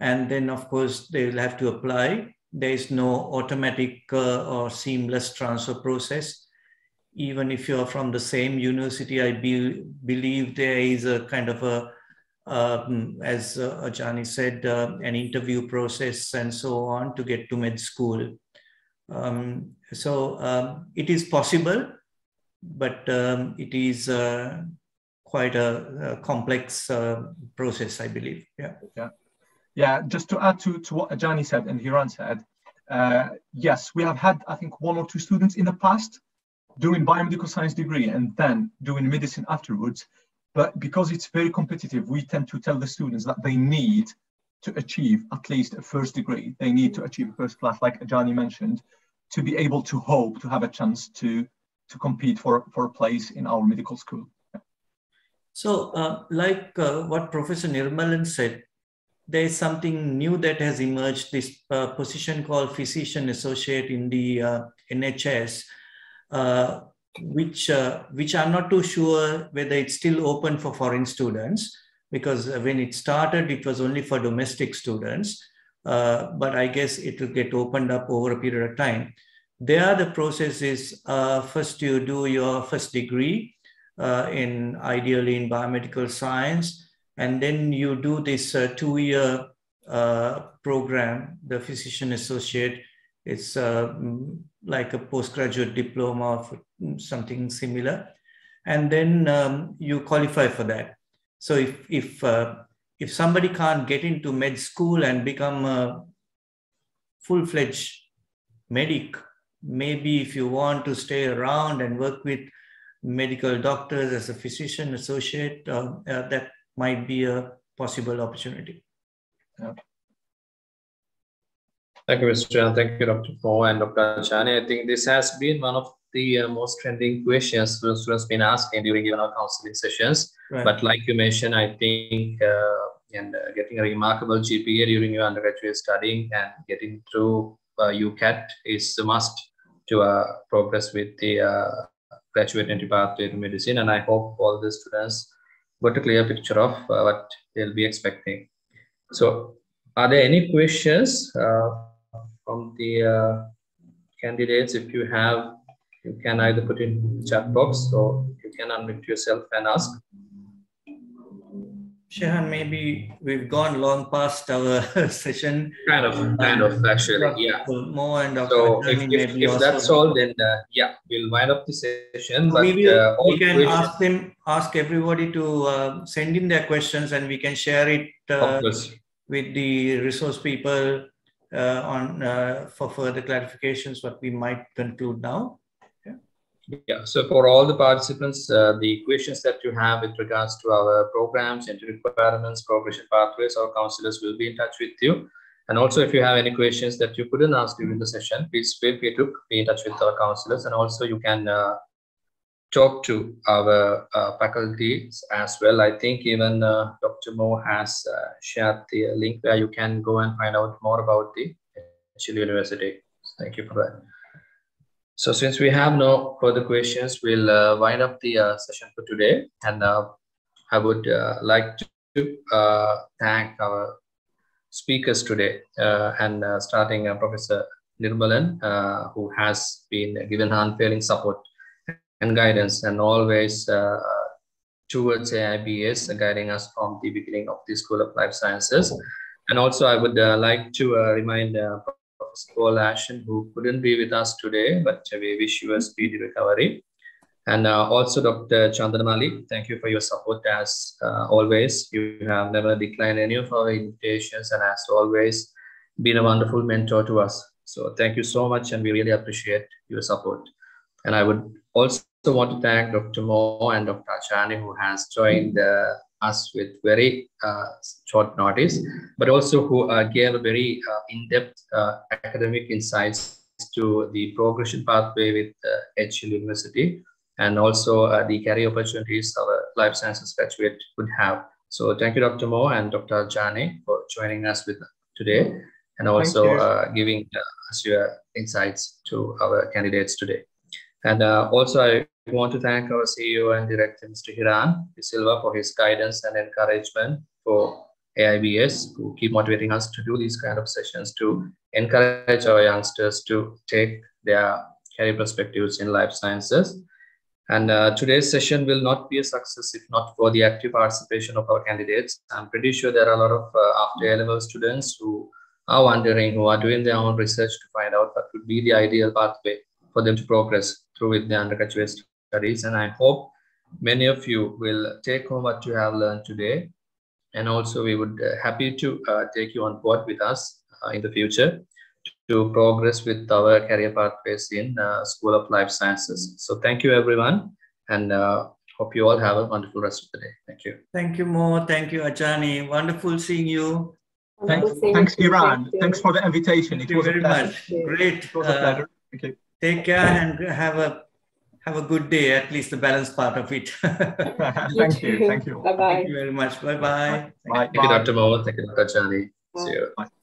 And then, of course, they will have to apply. There is no automatic or seamless transfer process. Even if you're from the same university, I believe there is a kind of a, as Ajani said, an interview process and so on to get to med school. It is possible, but it is quite a complex process, I believe. Yeah, just to add to what Ajani said and Hiran said, yes, we have had, I think, 1 or 2 students in the past doing biomedical science degree and then doing medicine afterwards. But because it's very competitive, we tend to tell the students that they need to achieve at least a first degree. They need to achieve first class, like Ajani mentioned, to be able to hope to have a chance to compete for a place in our medical school. So like what Professor Nirmalan said, there is something new that has emerged, this position called physician associate in the NHS, which I'm not too sure whether it's still open for foreign students, because when it started, it was only for domestic students. But I guess it will get opened up over a period of time. There, the process is first you do your first degree ideally in biomedical science, and then you do this 2-year program, the physician associate. It's like a postgraduate diploma or something similar, and then you qualify for that. So if somebody can't get into med school and become a full-fledged medic, maybe if you want to stay around and work with medical doctors as a physician associate, that might be a possible opportunity. Okay. Thank you, Mr. Chan. Thank you, Dr. Mo and Dr. Chani. I think this has been one of the most trending questions students been asking during even our counseling sessions. Right. But like you mentioned, I think getting a remarkable GPA during your undergraduate studying and getting through UCAT is a must to progress with the graduate entry pathway to medicine. And I hope all the students got a clear picture of what they'll be expecting. So are there any questions from the candidates? If you have, you can either put in the chat box or you can unmute yourself and ask. Shehan, maybe we've gone long past our session. Kind of, actually, yeah. More and so if that's all, then yeah, we'll wind up the session. So but we can ask everybody to send in their questions, and we can share it with the resource people for further clarifications, what we might conclude now. Yeah, so for all the participants, the questions that you have with regards to our programs, entry requirements, progression pathways, our counselors will be in touch with you. And also, if you have any questions that you couldn't ask during the session, please feel free to be in touch with our counselors. And also, you can talk to our faculties as well. I think even Dr. Mo has shared the link where you can go and find out more about the University. Thank you for that. So since we have no further questions, we'll wind up the session for today. And I would like to thank our speakers today, and starting Professor Nirmalan, who has been given unfailing support and guidance, and always towards AIBS, guiding us from the beginning of the School of Life Sciences. And also I would like to remind Professor Paul Ashen, who couldn't be with us today, but we wish you a speedy recovery. And also Dr. Chandramali, thank you for your support as always. You have never declined any of our invitations and as always been a wonderful mentor to us. So thank you so much, and we really appreciate your support. And I would also want to thank Dr. Mo and Dr. Achani, who has joined us with very short notice, but also who gave a very in-depth academic insights to the progression pathway with HL University, and also the career opportunities our life sciences graduate would have. So thank you, Dr. Mo and Dr. Achani, for joining us with today, and also giving us your insights to our candidates today. And also I want to thank our CEO and Director, Mr. Hiran De Silva, for his guidance and encouragement for AIBS, who keep motivating us to do these kind of sessions to encourage our youngsters to take their career perspectives in life sciences. And today's session will not be a success if not for the active participation of our candidates. I'm pretty sure there are a lot of after A-level students who are wondering, who are doing their own research to find out what would be the ideal pathway for them to progress through with the undergraduate studies. And I hope many of you will take home what you have learned today. And also we would happy to take you on board with us in the future to progress with our career pathways in School of Life Sciences. So thank you, everyone, and hope you all have a wonderful rest of the day. Thank you. Thank you, Mo. Thank you, Achani. Wonderful seeing you. Thanks, Hiran. Thanks for the invitation. Thank you very much. Great. It was a pleasure. Thank you. Take care and have a good day, at least the balanced part of it. Thank you. Thank you. Bye-bye. Thank you very much. Bye-bye. Bye. Thank you, Dr. Mo. Thank you, Dr. Achani. See you. Bye.